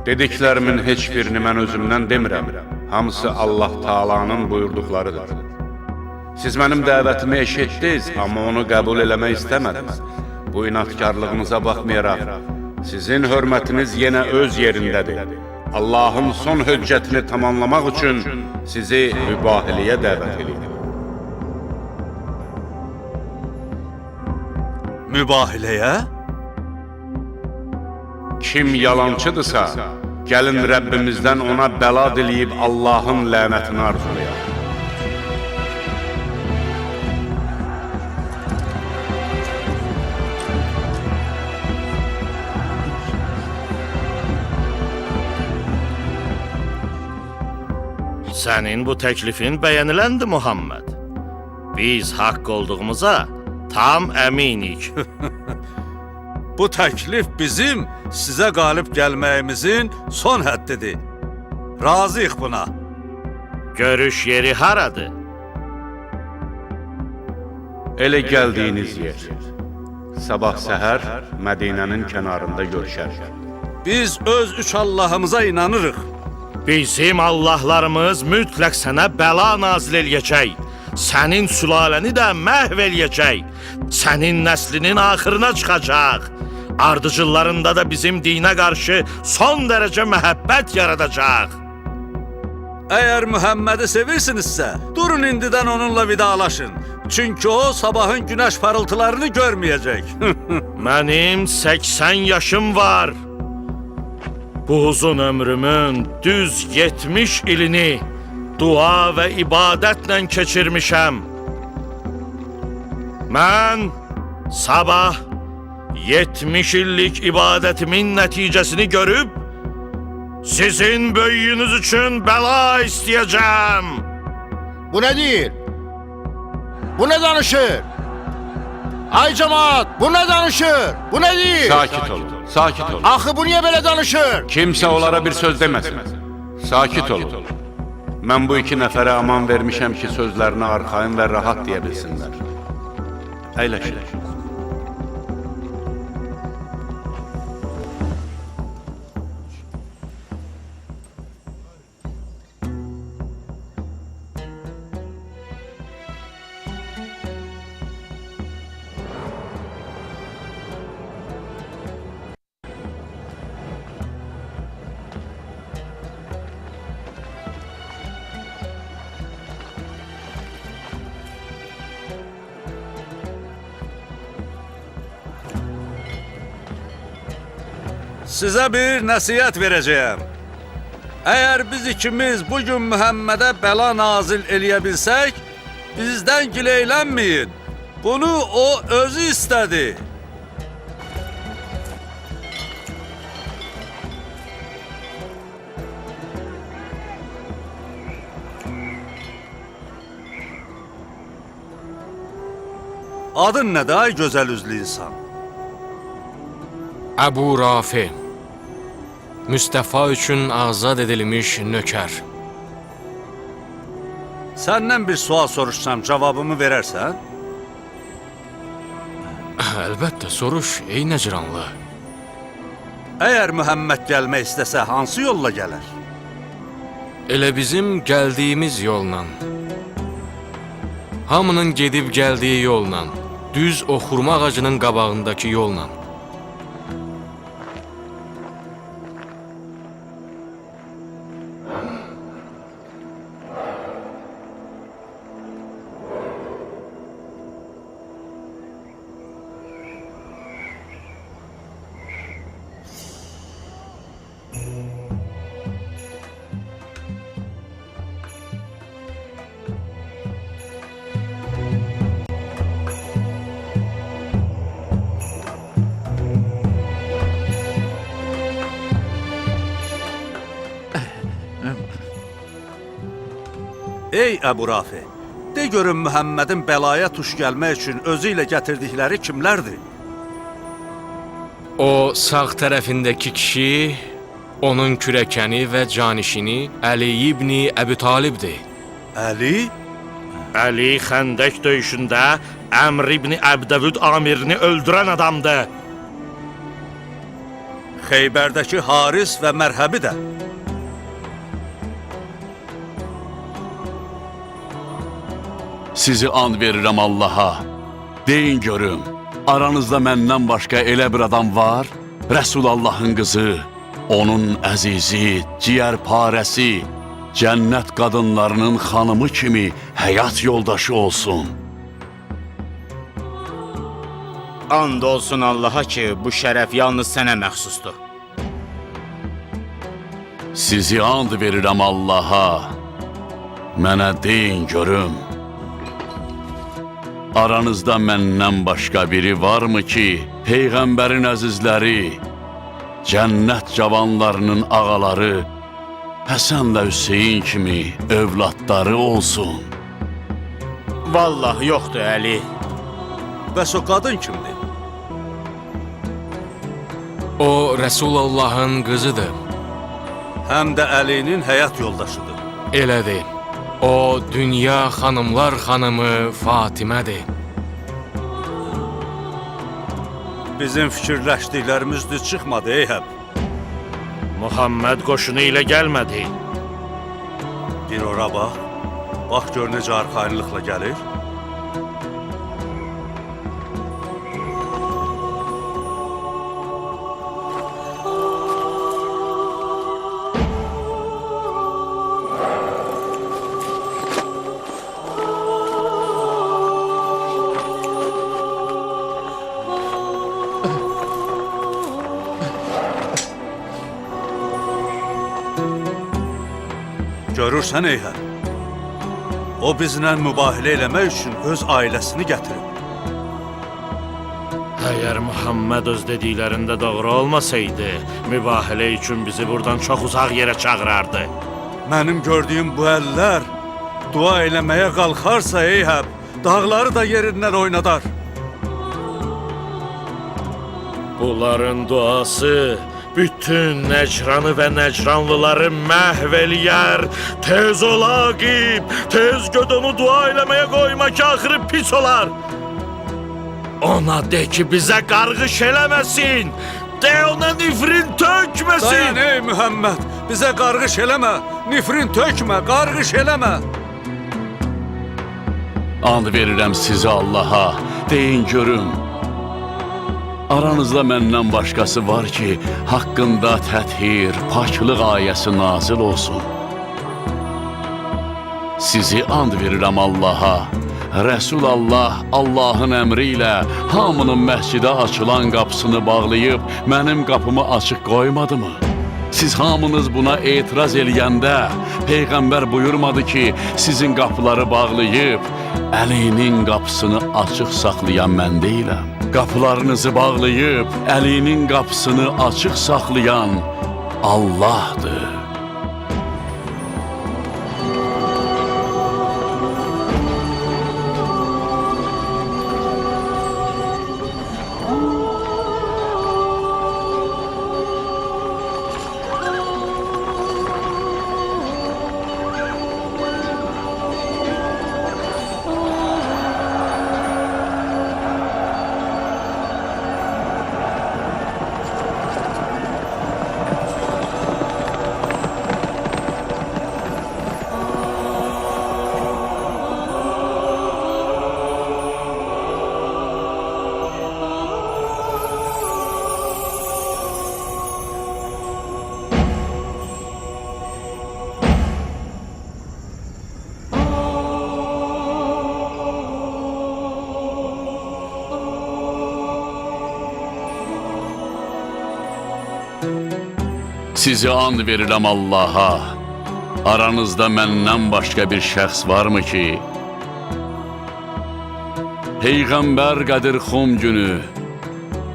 Dediklərimin heç birini mən özümdən demirəm. Hamısı Allah Taala'nın buyurduqlarıdır. Siz mənim dəvətimi eşitdiniz, amma onu qəbul eləmək istəmədiniz. Bu inatkarlığınıza baxmayaraq, sizin hörmətiniz yenə öz yerindədir. Allahın son höccətini tamamlamaq üçün sizi mübahiləyə dəvət edir. Mübahiləyə? Kim yalancıdırsa, gəlin Rəbbimizdən ona bəla diləyib Allahın lənətini arzulayaq. Sənin bu təklifin bəyəniləndi, Muhammed. Biz haqq olduğumuza tam əminik. Bu təklif bizim sizə qalib gəlməyimizin son həddidir. Razıyıq buna. Görüş yeri haradır? Elə gəldiyiniz yer. Sabah səhər Mədinənin kənarında görüşərik. Biz öz üç Allahımıza inanırıq. Bizim Allahlarımız mütləq sənə bəla nazil eləyəcək. Sənin sülaləni də məhv eləyəcək. Sənin nəslinin axırına çıxacaq. Ardıcıllarında da bizim dinə qarşı son dərəcə məhəbbət yaradacaq. Əgər Mühəmmədi sevirsinizsə, durun indidən onunla vidalaşın. Çünki o sabahın günəş parıltılarını görməyəcək. Mənim 80 yaşım var. Bu uzun ömrümün düz 70 ilini dua və ibadətlə keçirmişəm. Mən sabah 70 illik ibadətimin nəticəsini görüb, sizin böyüyünüz üçün bəla istəyəcəm. Bu ne değil? Bu ne danışır? Ay cemaat, bu ne danışır? Bu ne değil? Sakit olun, sakit olun. Axı bu niye böyle danışır? Kimsə onlara bir söz deməsin. Sakit olun. Mən bu iki nəfərə aman vermişəm ki, sözlərini arxayın və rahat deyə bilsinlər. Əyləşin. Sizə bir nəsihət verəcəyəm. Əgər biz ikimiz bugün Mühəmmədə bəla nazil eləyə bilsək, bizdən gileylənməyin. Bunu o özü istədi. Adın nədir ay gözəl üzlü insan? Əbu Rafi, Müstəfa üçün azad edilmiş nökər. Səndən bir sual soruşsam, cavabımı verərsən? Əlbəttə, soruş, ey Nəcranlı. Əgər Mühəmməd gəlmək istəsə, hansı yolla gələr? Elə bizim gəldiyimiz yolla. Hamının gedib gəldiyi yolla. Düz o xurma ağacının qabağındakı yolla. Ey Əbu Rafi, de görün Mühəmmədin bəlaya tuş gəlmək üçün özü ilə gətirdikləri kimlərdir? O sağ tərəfindəki kişi, onun kürəkəni və canişini Əli ibn Əbi Talibdir. Əli? Əli Xəndək döyüşündə Əmr ibn Əbdəvüd amirini öldürən adamdır. Xeybərdəki Haris və Mərhəbi də. Sizi and verirəm Allaha. Deyin görüm, aranızda məndən başqa elə bir adam var? Rəsulallahın qızı, onun əzizi, ciyərparəsi, cənnət qadınlarının xanımı kimi həyat yoldaşı olsun. And olsun Allaha ki, bu şərəf yalnız sənə məxsusdur. Sizi and verirəm Allaha. Mənə deyin görüm. Aranızda məndən başqa biri varmı ki, Peyğəmbərin əzizləri, cənnət cavanlarının ağaları, Həsənlə Hüseyin kimi övladları olsun. Vallahi yoxdur Əli. Bəs o qadın kimdir? O Rəsulullahın qızıdır. Həm də Əlinin həyat yoldaşıdır. Elədir. O dünya xanımlar xanımı Fatimədir. Bizim fikirləşdiklərimiz düz çıxmadı Eyhəb. Muhammed qoşunu ilə gəlmədi. Bir ora bax. Bax gör necə arxayınlıqla gəlir. Görürsən Eyhəb. O bizlə mübahilə eləmək üçün öz ailəsini gətirib. Əgər Muhammed öz dediklərində doğru olmasaydı, mübahilə üçün bizi buradan çox uzaq yerə çağırardı. Mənim gördüyüm bu əllər dua eləməyə qalxarsa Eyhəb, dağları da yerindən oynadar. Bunların duası bütün Nəcranı və Nəcranlıları məhv eləyər. Tez ol Aqib, tez göd onu dua eləməyə qoyma ki, axırı pis olar. Ona de ki, bizə qarğış eləməsin. De ona nifrin tökməsin. Dayan ey Mühəmməd, bizə qarğış eləmə, nifrin tökmə, qarğış eləmə. And verirəm sizə Allaha, deyin görüm. Aranızda məndən başqası var ki, haqqında təthir, paklıq ayəsi nazil olsun. Sizi and verirəm Allaha, Rəsul Allah Allahın əmri ilə hamının məscidə açılan qapısını bağlayıb mənim qapımı açıq qoymadı mı? Siz hamınız buna etiraz eləyəndə Peyğəmbər buyurmadı ki, sizin qapıları bağlayıb Əlinin qapısını açıq saxlayan mən deyiləm. Qapılarınızı bağlayıb Əlinin qapısını açıq saxlayan Allahdır. Sizi and verirəm Allaha, aranızda məndən başqa bir şəxs varmı ki, Peyğəmbər Qədirxum günü,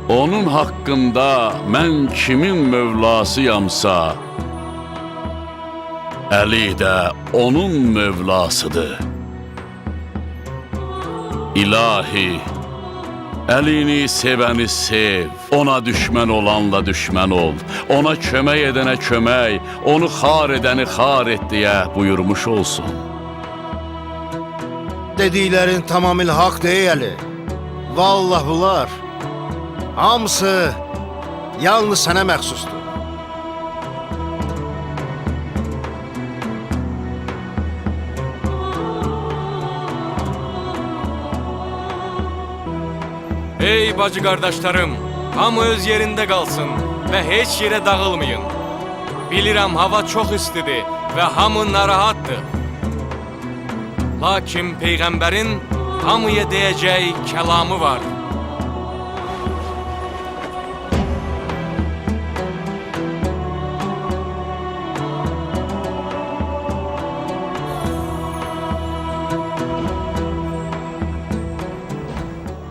onun haqqında mən kimin mövlasıyamsa, Əli də onun mövlasıdır. İlahi, Əlini sevəni sev, ona düşmən olanla düşmən ol, ona kömək edənə kömək, onu xar edəni xar et deyə buyurmuş olsun. Dediklərin tamamilə haqq deyəli. Vallahi bunlar hamısı yalnız sənə məxsusdur. Ey bacı qardaşlarım, hamı öz yerində qalsın və heç yerə dağılmayın. Bilirəm hava çox istidir və hamı narahatdır. Lakin Peyğəmbərin hamıya deyəcək kəlamı var.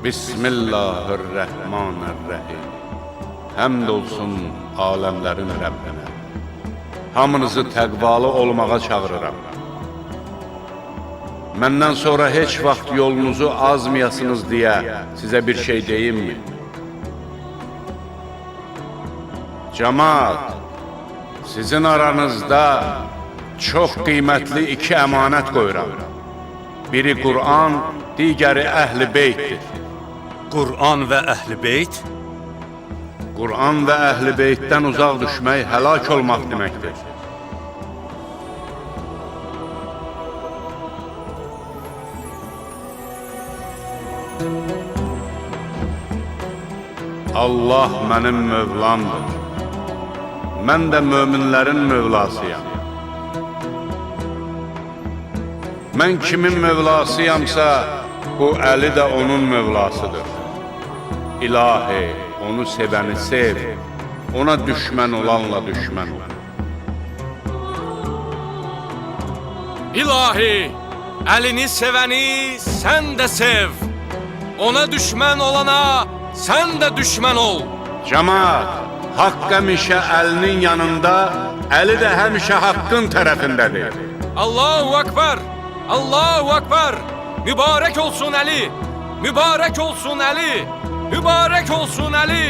Bismillahirrahmanirrahim. Həmd olsun aləmlərin Rəbbinə. hamınızı təqvalı olmağa çağırıram. Məndən sonra heç vaxt yolunuzu azmayasınız deyə sizə bir şey deyimmi? Cəmaat, sizin aranızda çox qiymətli iki əmanət qoyuram. Biri Qur'an, digəri Əhl-i Beytdir. Qur'an və Əhl-i Beyt Qur'an və Əhl-i Beytdən uzaq düşmək həlak olmaq deməkdir. Allah mənim Mövlamdır. Mən də möminlərin Mövlasıyam. Mən kimin Mövlasıyamsa, bu Əli də onun Mövlasıdır. İlahi, onu sevəni sev, ona düşmən olanla düşmən ol. İlahi, əlini sevəni sən də sev. Ona düşmən olana sən də düşmən ol. Cəmaat, haqq həmişə əlinin yanında, Əli də həmişə haqqın tərəfindədir. Allahu Akbar, Allahu Akbar. Mübarək olsun Əli, mübarək olsun Əli, mübarək olsun Əli.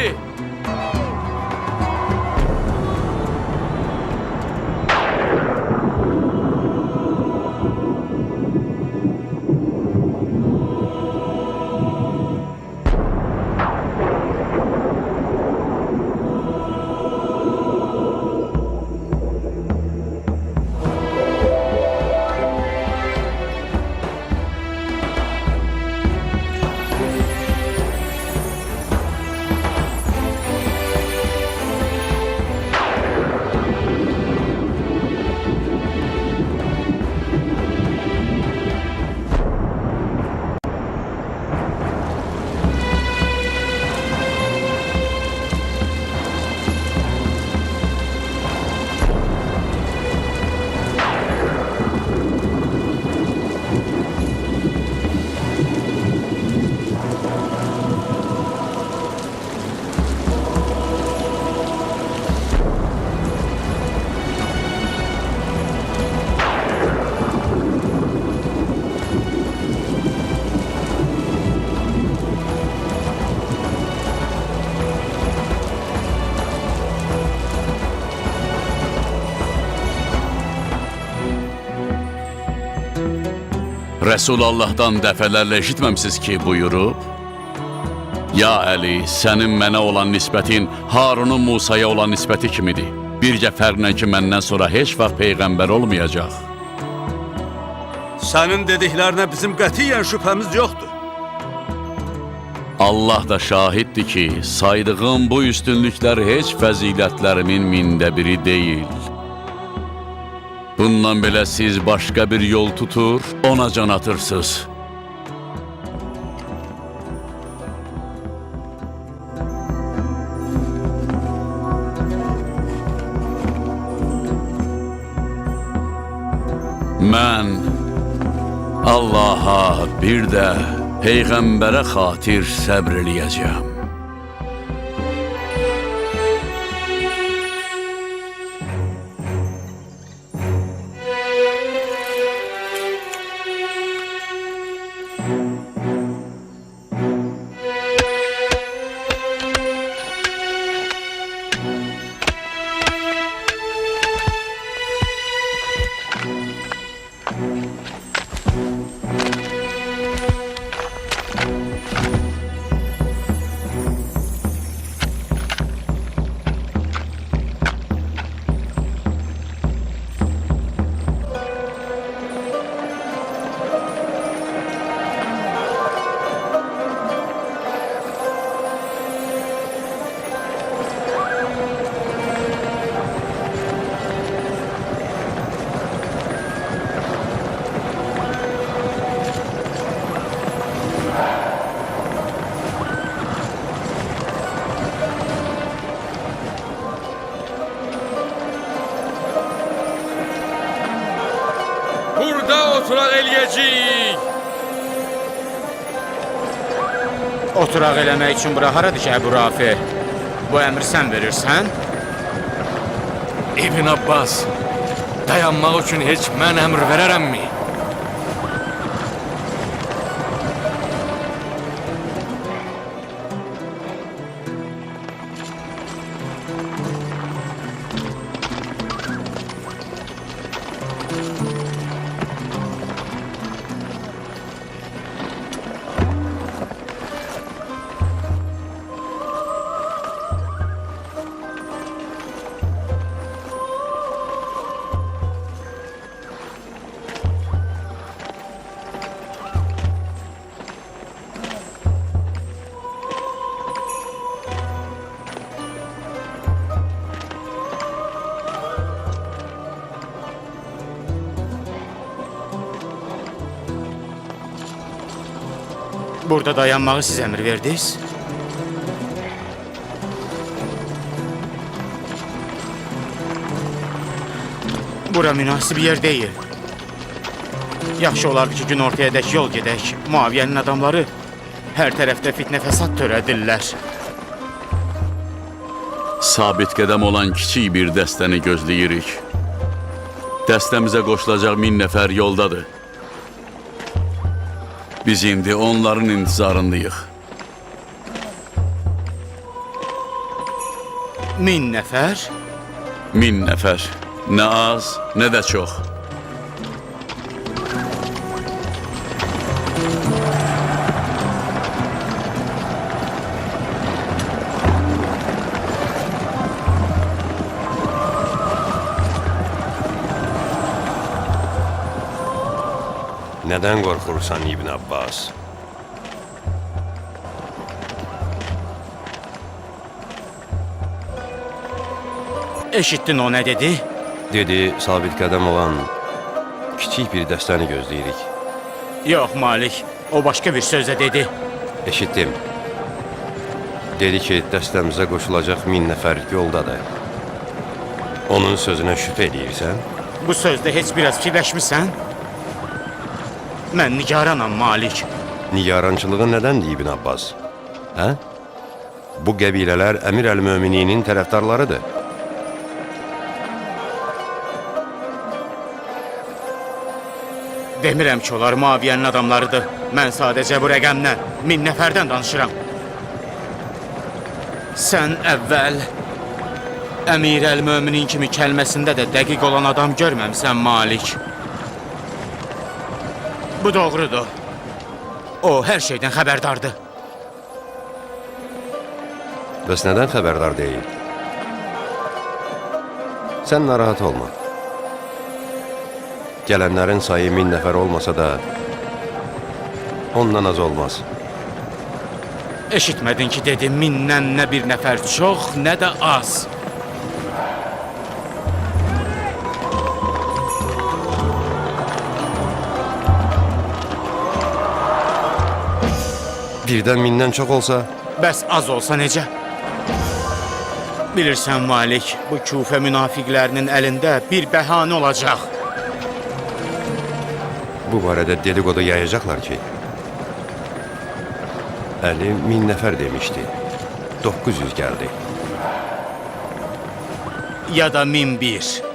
Rəsulullahdan dəfələrlə eşitməmisiz ki, buyurub? Ya Əli, sənin mənə olan nisbətin Harunun Musaya olan nisbəti kimidir. Bircə fərqlə ki, məndən sonra heç vaxt Peyğəmbər olmayacaq. Sənin dediklərinə bizim qətiyyən şübhəmiz yoxdur. Allah da şahiddir ki, saydığım bu üstünlüklər heç fəzilətlərimin mində biri deyil. Bundan belə siz başqa bir yol tutur, ona can atırsınız. Mən Allaha bir də Peyğəmbərə xatir səbr eləyəcəm. Burada oturaq eləyəcəyik. Oturaq eləmək üçün bura haradır ki, Əbu Rafi? Bu əmri sən verirsən? İbn Abbas, dayanmaq üçün heç mən əmr verərəmmi? Burada dayanmağı siz əmr verdiniz. Bura münasib yer deyil. Yaxşı olardı ki, gün ortaya dək yol gedək. Muaviyyənin adamları hər tərəfdə fitnə fəsad törədirlər. Sabit qədəm olan kiçik bir dəstəni gözləyirik. Dəstəmizə qoşulacaq 1000 nəfər yoldadır. Biz indi onların intizarındayıq. 1000 nəfər? 1000 nəfər. Nə az, nə də çox. Nədən qorxursan İbn Abbas? Eşitdin o nə dedi? Dedi, sabit qədəm olan kiçik bir dəstəni gözləyirik. Yox Malik, o başqa bir sözlə dedi. Eşitdim. Dedi ki, dəstəmizə qoşulacaq 1000 nəfər yoldadır. Onun sözünə şübhə edirsən? Bu sözdə heç biraz fikirləşmirsən? Mən nigaranam Malik. Nigarançılığın nədəndir İbn Abbas? Hə? Bu qəbilələr Əmir əl-Mömininin tərəfdarlarıdır. Demirəm ki, onlar Muaviyyənin adamlarıdır. Mən sadəcə bu rəqəmdən, 1000 nəfərdən danışıram. Sən əvvəl Əmir əl-Möminin kimi kəlməsində də dəqiq olan adam görməmsən Malik. Bu doğrudur. O hər şeydən xəbərdardır. Bəs nədən xəbərdar deyil? Sən narahat olma. Gələnlərin sayı 1000 nəfər olmasa da ondan az olmaz. Eşitmədin ki, dedim, 1000-dən nə bir nəfər çox, nə də az. Birdən 1000-dən çox olsa? Bəs az olsa necə? Bilirsən Malik, bu Kufə münafiqlərinin əlində bir bəhanə olacaq. Bu barədə dedikodu yayacaqlar ki, Əli 1000 nəfər demişdi, 900 gəldi. Ya da 1001.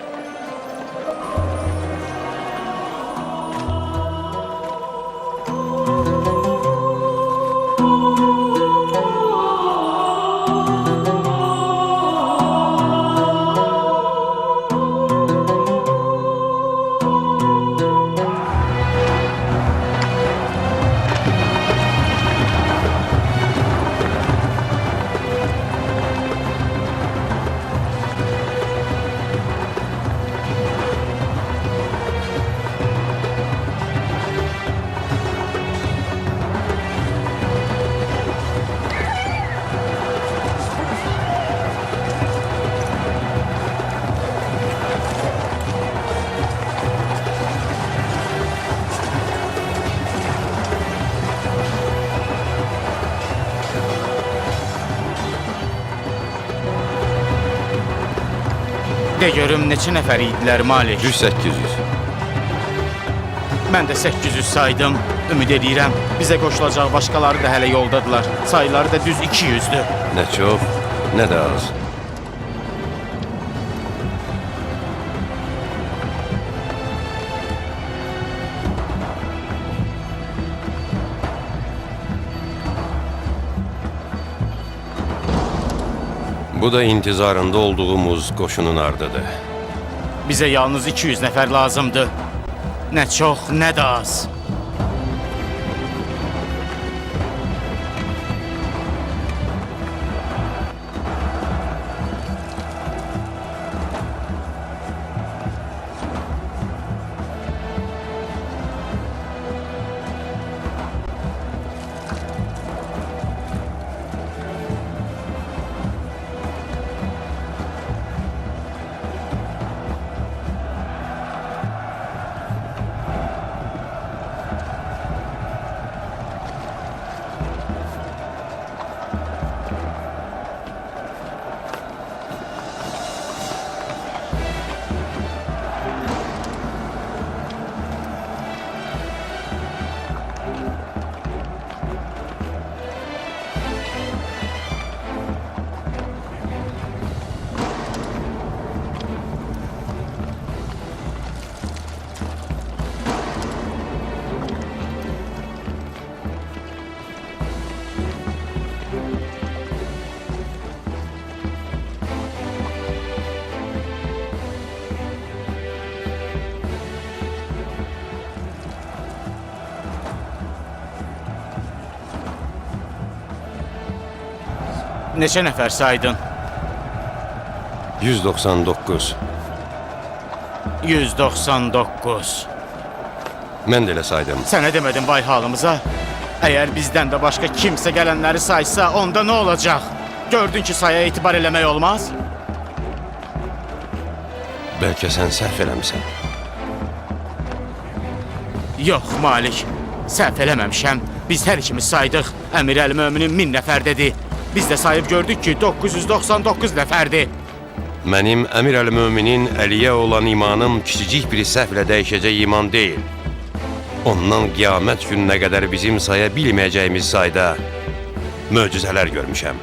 De görüm neçə nəfər idilər Malik? 100-800. Mən də 800 saydım. Ümid edirəm, bizə qoşulacaq başqaları da hələ yoldadılar. Sayıları da düz 200'dür. Nə çox, nə də az. Bu da intizarında olduğumuz qoşunun ardıdır. Bizə yalnız 200 nəfər lazımdı. Nə çox, nə də az. Neçə nəfər saydın? 199. 199. Mən də elə saydım. Sənə demədim vay halımıza. Əgər bizdən də başqa kimsə gələnləri saysa, onda nə olacaq? Gördün ki, saya etibar eləmək olmaz? Bəlkə sən səhv eləmisən. Yox, Malik. Səhv eləməmişəm. Biz hər ikimiz saydıq. Əmir Əl-Möminin 1000 nəfər dedi. Biz də sayıb gördük ki, 999 nəfərdir. Mənim Əmir Əl-Möminin Əliyə olan imanım kiçicik bir səhvlə dəyişəcək iman deyil. Ondan qiyamət gününə qədər bizim saya bilməyəcəyimiz sayda möcüzələr görmüşəm.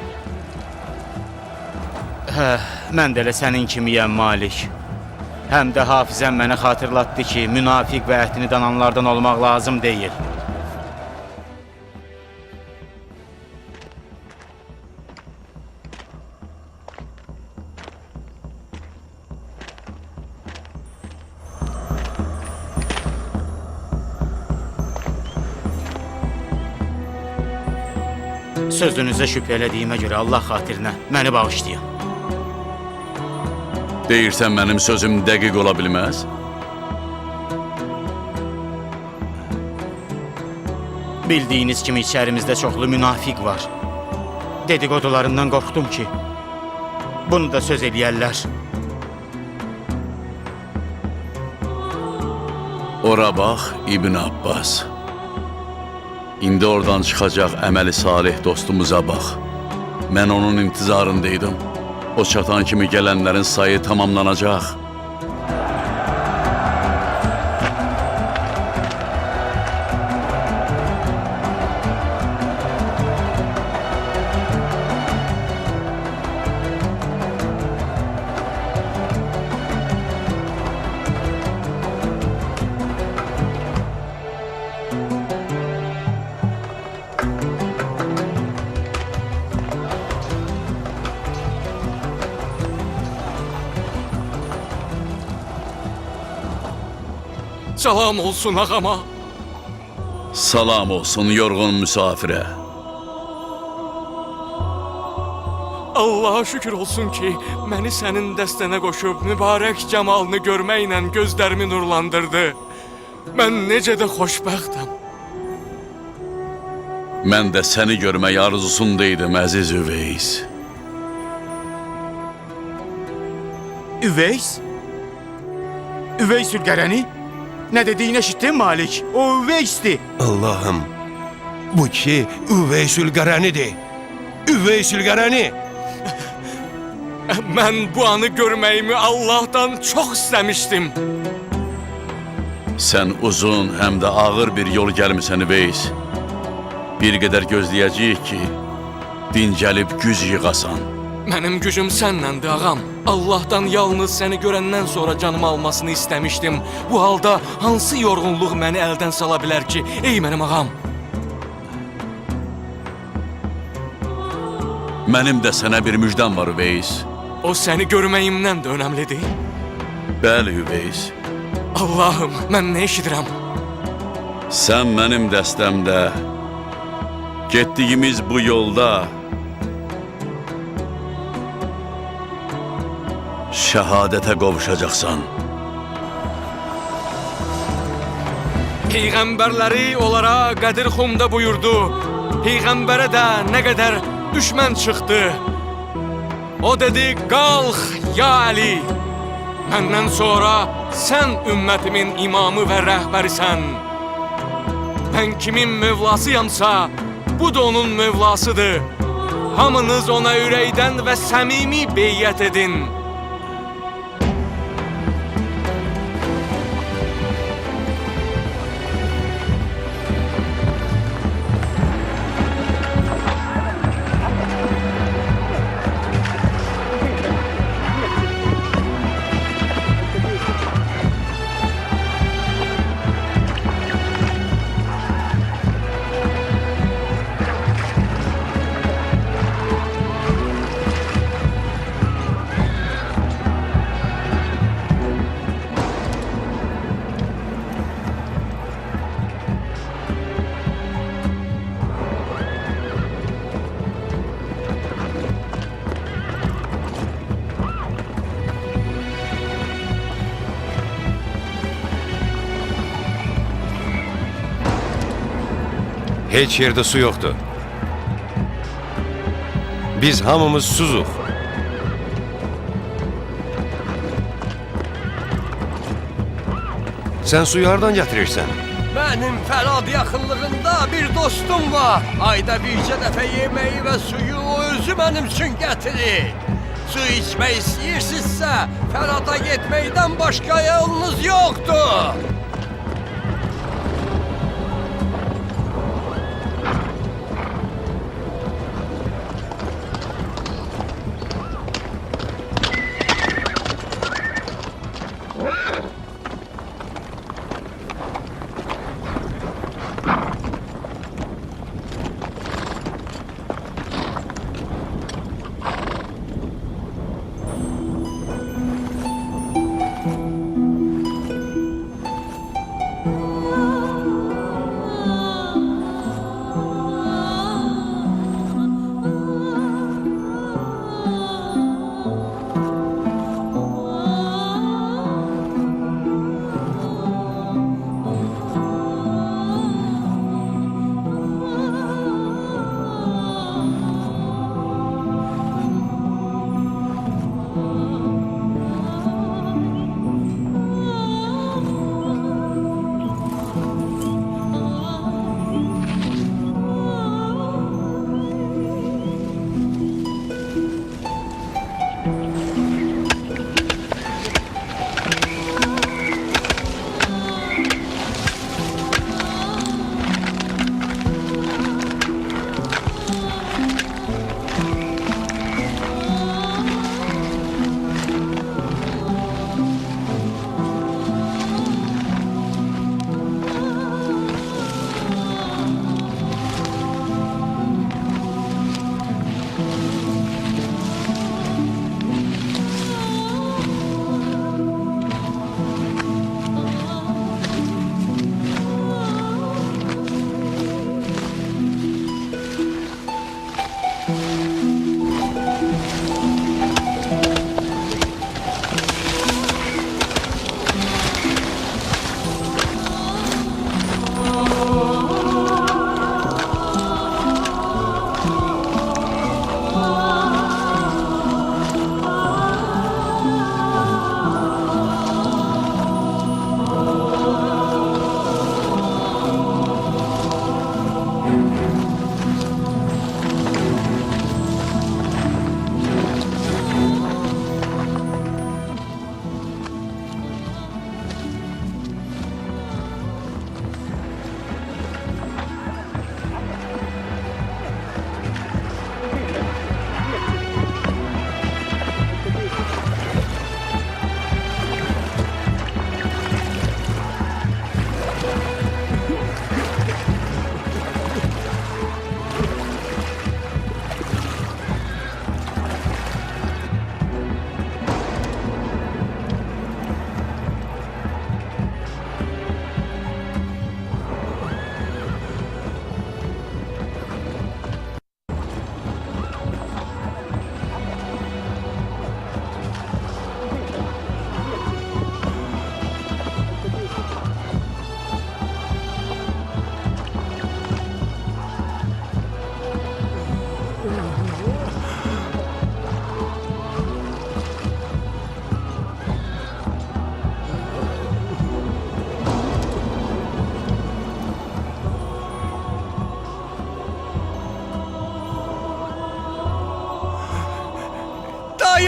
Mən də elə sənin kimiyəm, Malik. Həm də hafizəm mənə xatırlatdı ki, münafiq və ətini dananlardan olmaq lazım deyil. Sözünüzə şübhə elədiyimə görə Allah xatirinə məni bağışlayın. Deyirsən mənim sözüm dəqiq ola bilməz? Bildiyiniz kimi içərimizdə çoxlu münafiq var. Dedikodularından qorxdum ki, bunu da söz eləyərlər. Ora bax, İbn Abbas. İndi oradan çıxacaq əməli salih dostumuza bax. Mən onun intizarındaydım. O çatan kimi gələnlərin sayı tamamlanacaq. Salam olsun ağama. Salam olsun yorğun müsafirə. Allaha şükür olsun ki, məni sənin dəstənə qoşub mübarək camalını görməklə gözlərimi nurlandırdı. Mən necə də xoşbəxtəm. Mən də səni görmək arzusundaydım, əziz Üveys. Üveys? Üveys Ülgərəni? Nə dediyini eşitdin, Malik? O Üveys'di. Allahım, bu ki Üveysül Qaranidir. Üveysül Qarani. Mən bu anı görməyimi Allah'tan çox istəmişdim. Sən uzun, həm də ağır bir yol gəlmisən, Üveys. Bir qədər gözləyəcəyik ki, dincəlib güc yığasan. Mənim gücüm sənnəndir, ağam. Allah'tan yalnız səni görəndən sonra canımı almasını istəmişdim. Bu halda hansı yorğunluq məni əldən sala bilər ki, ey mənim ağam? Mənim də sənə bir müjdəm var, Üveys. O səni görməyimdən də önəmlidir. Bəli, Üveys. Allahım, mən nə eşidirəm? Sən mənim dəstəmdə, getdiyimiz bu yolda şəhadətə qovuşacaqsan. Peyğəmbərləri onlara Qədirxumda buyurdu. Peyğəmbərə də nə qədər düşmən çıxdı. O dedi, qalx ya Əli. Məndən sonra sən ümmətimin imamı və rəhbərisən. Mən kimin mövlasıyamsa, bu da onun mövlasıdır. Hamınız ona ürəkdən və səmimi beyyət edin. Heç yerdə su yoxdur. Biz hamımız suzuq. Sən suyu hardan gətirirsən? Mənim Fərad yaxınlığında bir dostum var. Ayda bircə dəfə yeməyi və suyu o özü mənim üçün gətirir. Su içmək istəyirsinizsə, Fərada getməkdən başqa yolunuz yoxdur.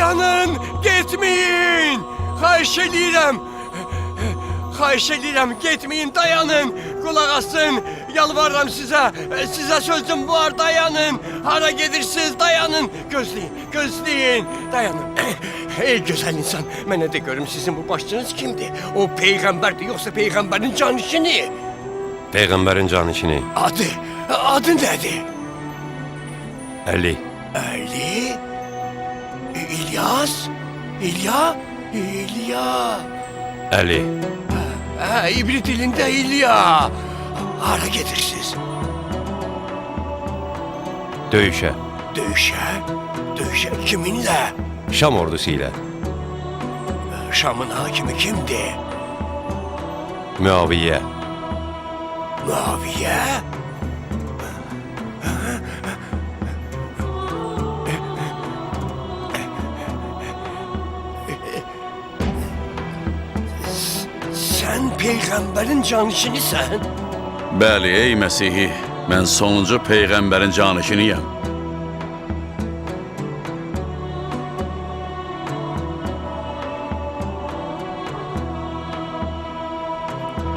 dayanın, getməyin. Xahiş edirəm. Xahiş edirəm, getməyin, dayanın. Qulaq asın, yalvarıram sizə. Sizə sözüm var, dayanın. Hara gedirsiniz, dayanın. Gözləyin, gözləyin, dayanın. Ey gözəl insan, mənə də görüm sizin bu başçınız kimdir? O peyğəmbərdir, yoxsa peyğəmbərin canişini? Peyğəmbərin canişini. Adı nədir? Əli. Ali? İlyas? İlya? Əli. İbrit dilində İlya. Hara gedirsiniz? Döyüşə. Döyüşə kiminlə? Şam ordusu ilə. Şamın hakimi kimdir? Müaviyə. Muaviye? Sen peygamberin canişinisən? Bəli, ey Məsihi, mən sonuncu peyğəmbərin canişiniyəm.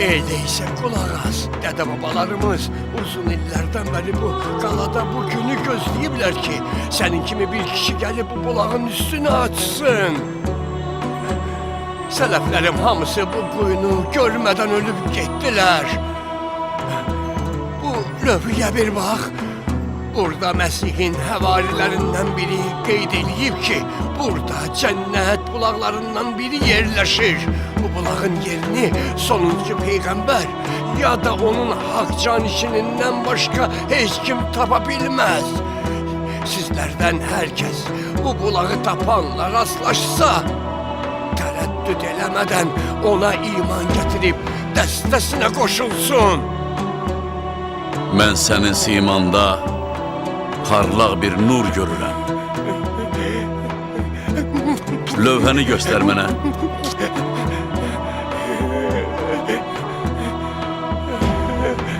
Öyleyse kulak as. Dede-babalarımız uzun illerden beri bu qalada bu günü gözləyiblər ki, senin kimi bir kişi gelip bu bulağın üstünü açsın. Sələflərim hamısı bu quyunu görmeden ölüp getdilər. Bu lövhüyə bir bax. Burada Məsih'in həvarilərindən biri qeyd eləyib ki, burada cənnət bulaqlarından biri yerləşir. Bu bulağın yerini sonuncu peyğəmbər ya da onun haqq canişinindən başqa heç kim tapa bilməz. Sizlərdən hər kəs bu bulağı tapanla rastlaşsa, tərəddüd eləmədən ona iman gətirib dəstəsinə qoşulsun. Mən sənin simanda parlaq bir nur görürəm. Lövhəni göstər mənə.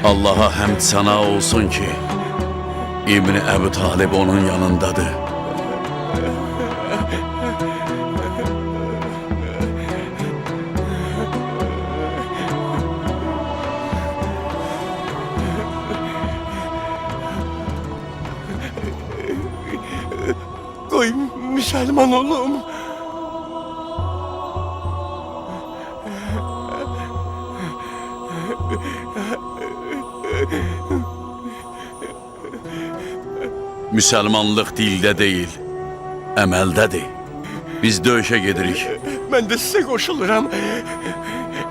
Allaha həmd sana olsun ki, İbn Əbu Talib onun yanındadır. Qoy Müslüman olum. Müsəlmanlıq dildə deyil, əməldədir. Biz döyüşə gedirik. Mən də sizə qoşuluram.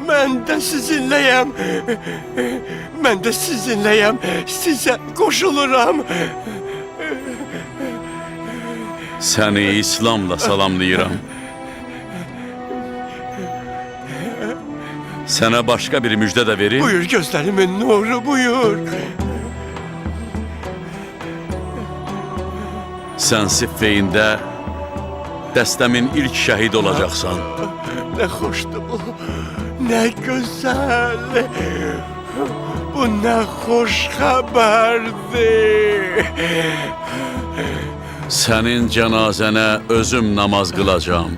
Mən də sizinləyəm. Mən də sizinləyəm. Sizə qoşuluram. Səni İslamla salamlayıram. Sənə başqa bir müjdə də verim. Buyur gözlərimin nuru, buyur. Sən Siffeyində dəstəmin ilk şəhid olacaqsan. Nə xoşdur bu, nə gözəl. Bu nə xoş xəbərdir. Sənin cənazənə özüm namaz qılacağam.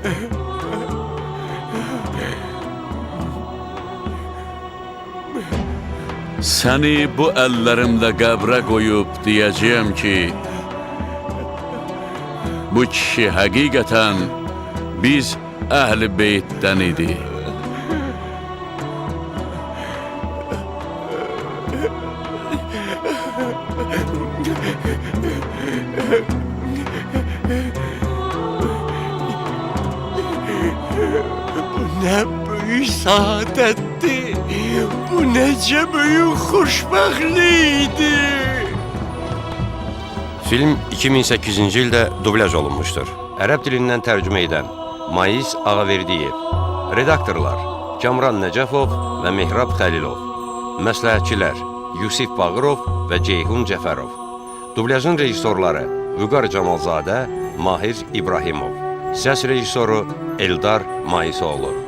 Səni bu əllərimlə qəbrə qoyub deyəcəyəm ki, bu kişi həqiqətən biz əhl-i beytdən idi. Bu nə böyük saadətdir. Bu necə böyük xoşbəxtlikdir. Film 2008-ci ildə dublyaj olunmuşdur. Ərəb dilindən tərcümə edən Mais Ağaverdiyev. Redaktorlar Kamran Nəcəfov və Mehrab Xəlilov. Məsləhətçilər Yusif Bağırov və Ceyhun Cəfərov. Dublyajın rejissorları Vüqar Camalzadə, Mahir İbrahimov. Səs rejissoru Eldar Maisoğlu.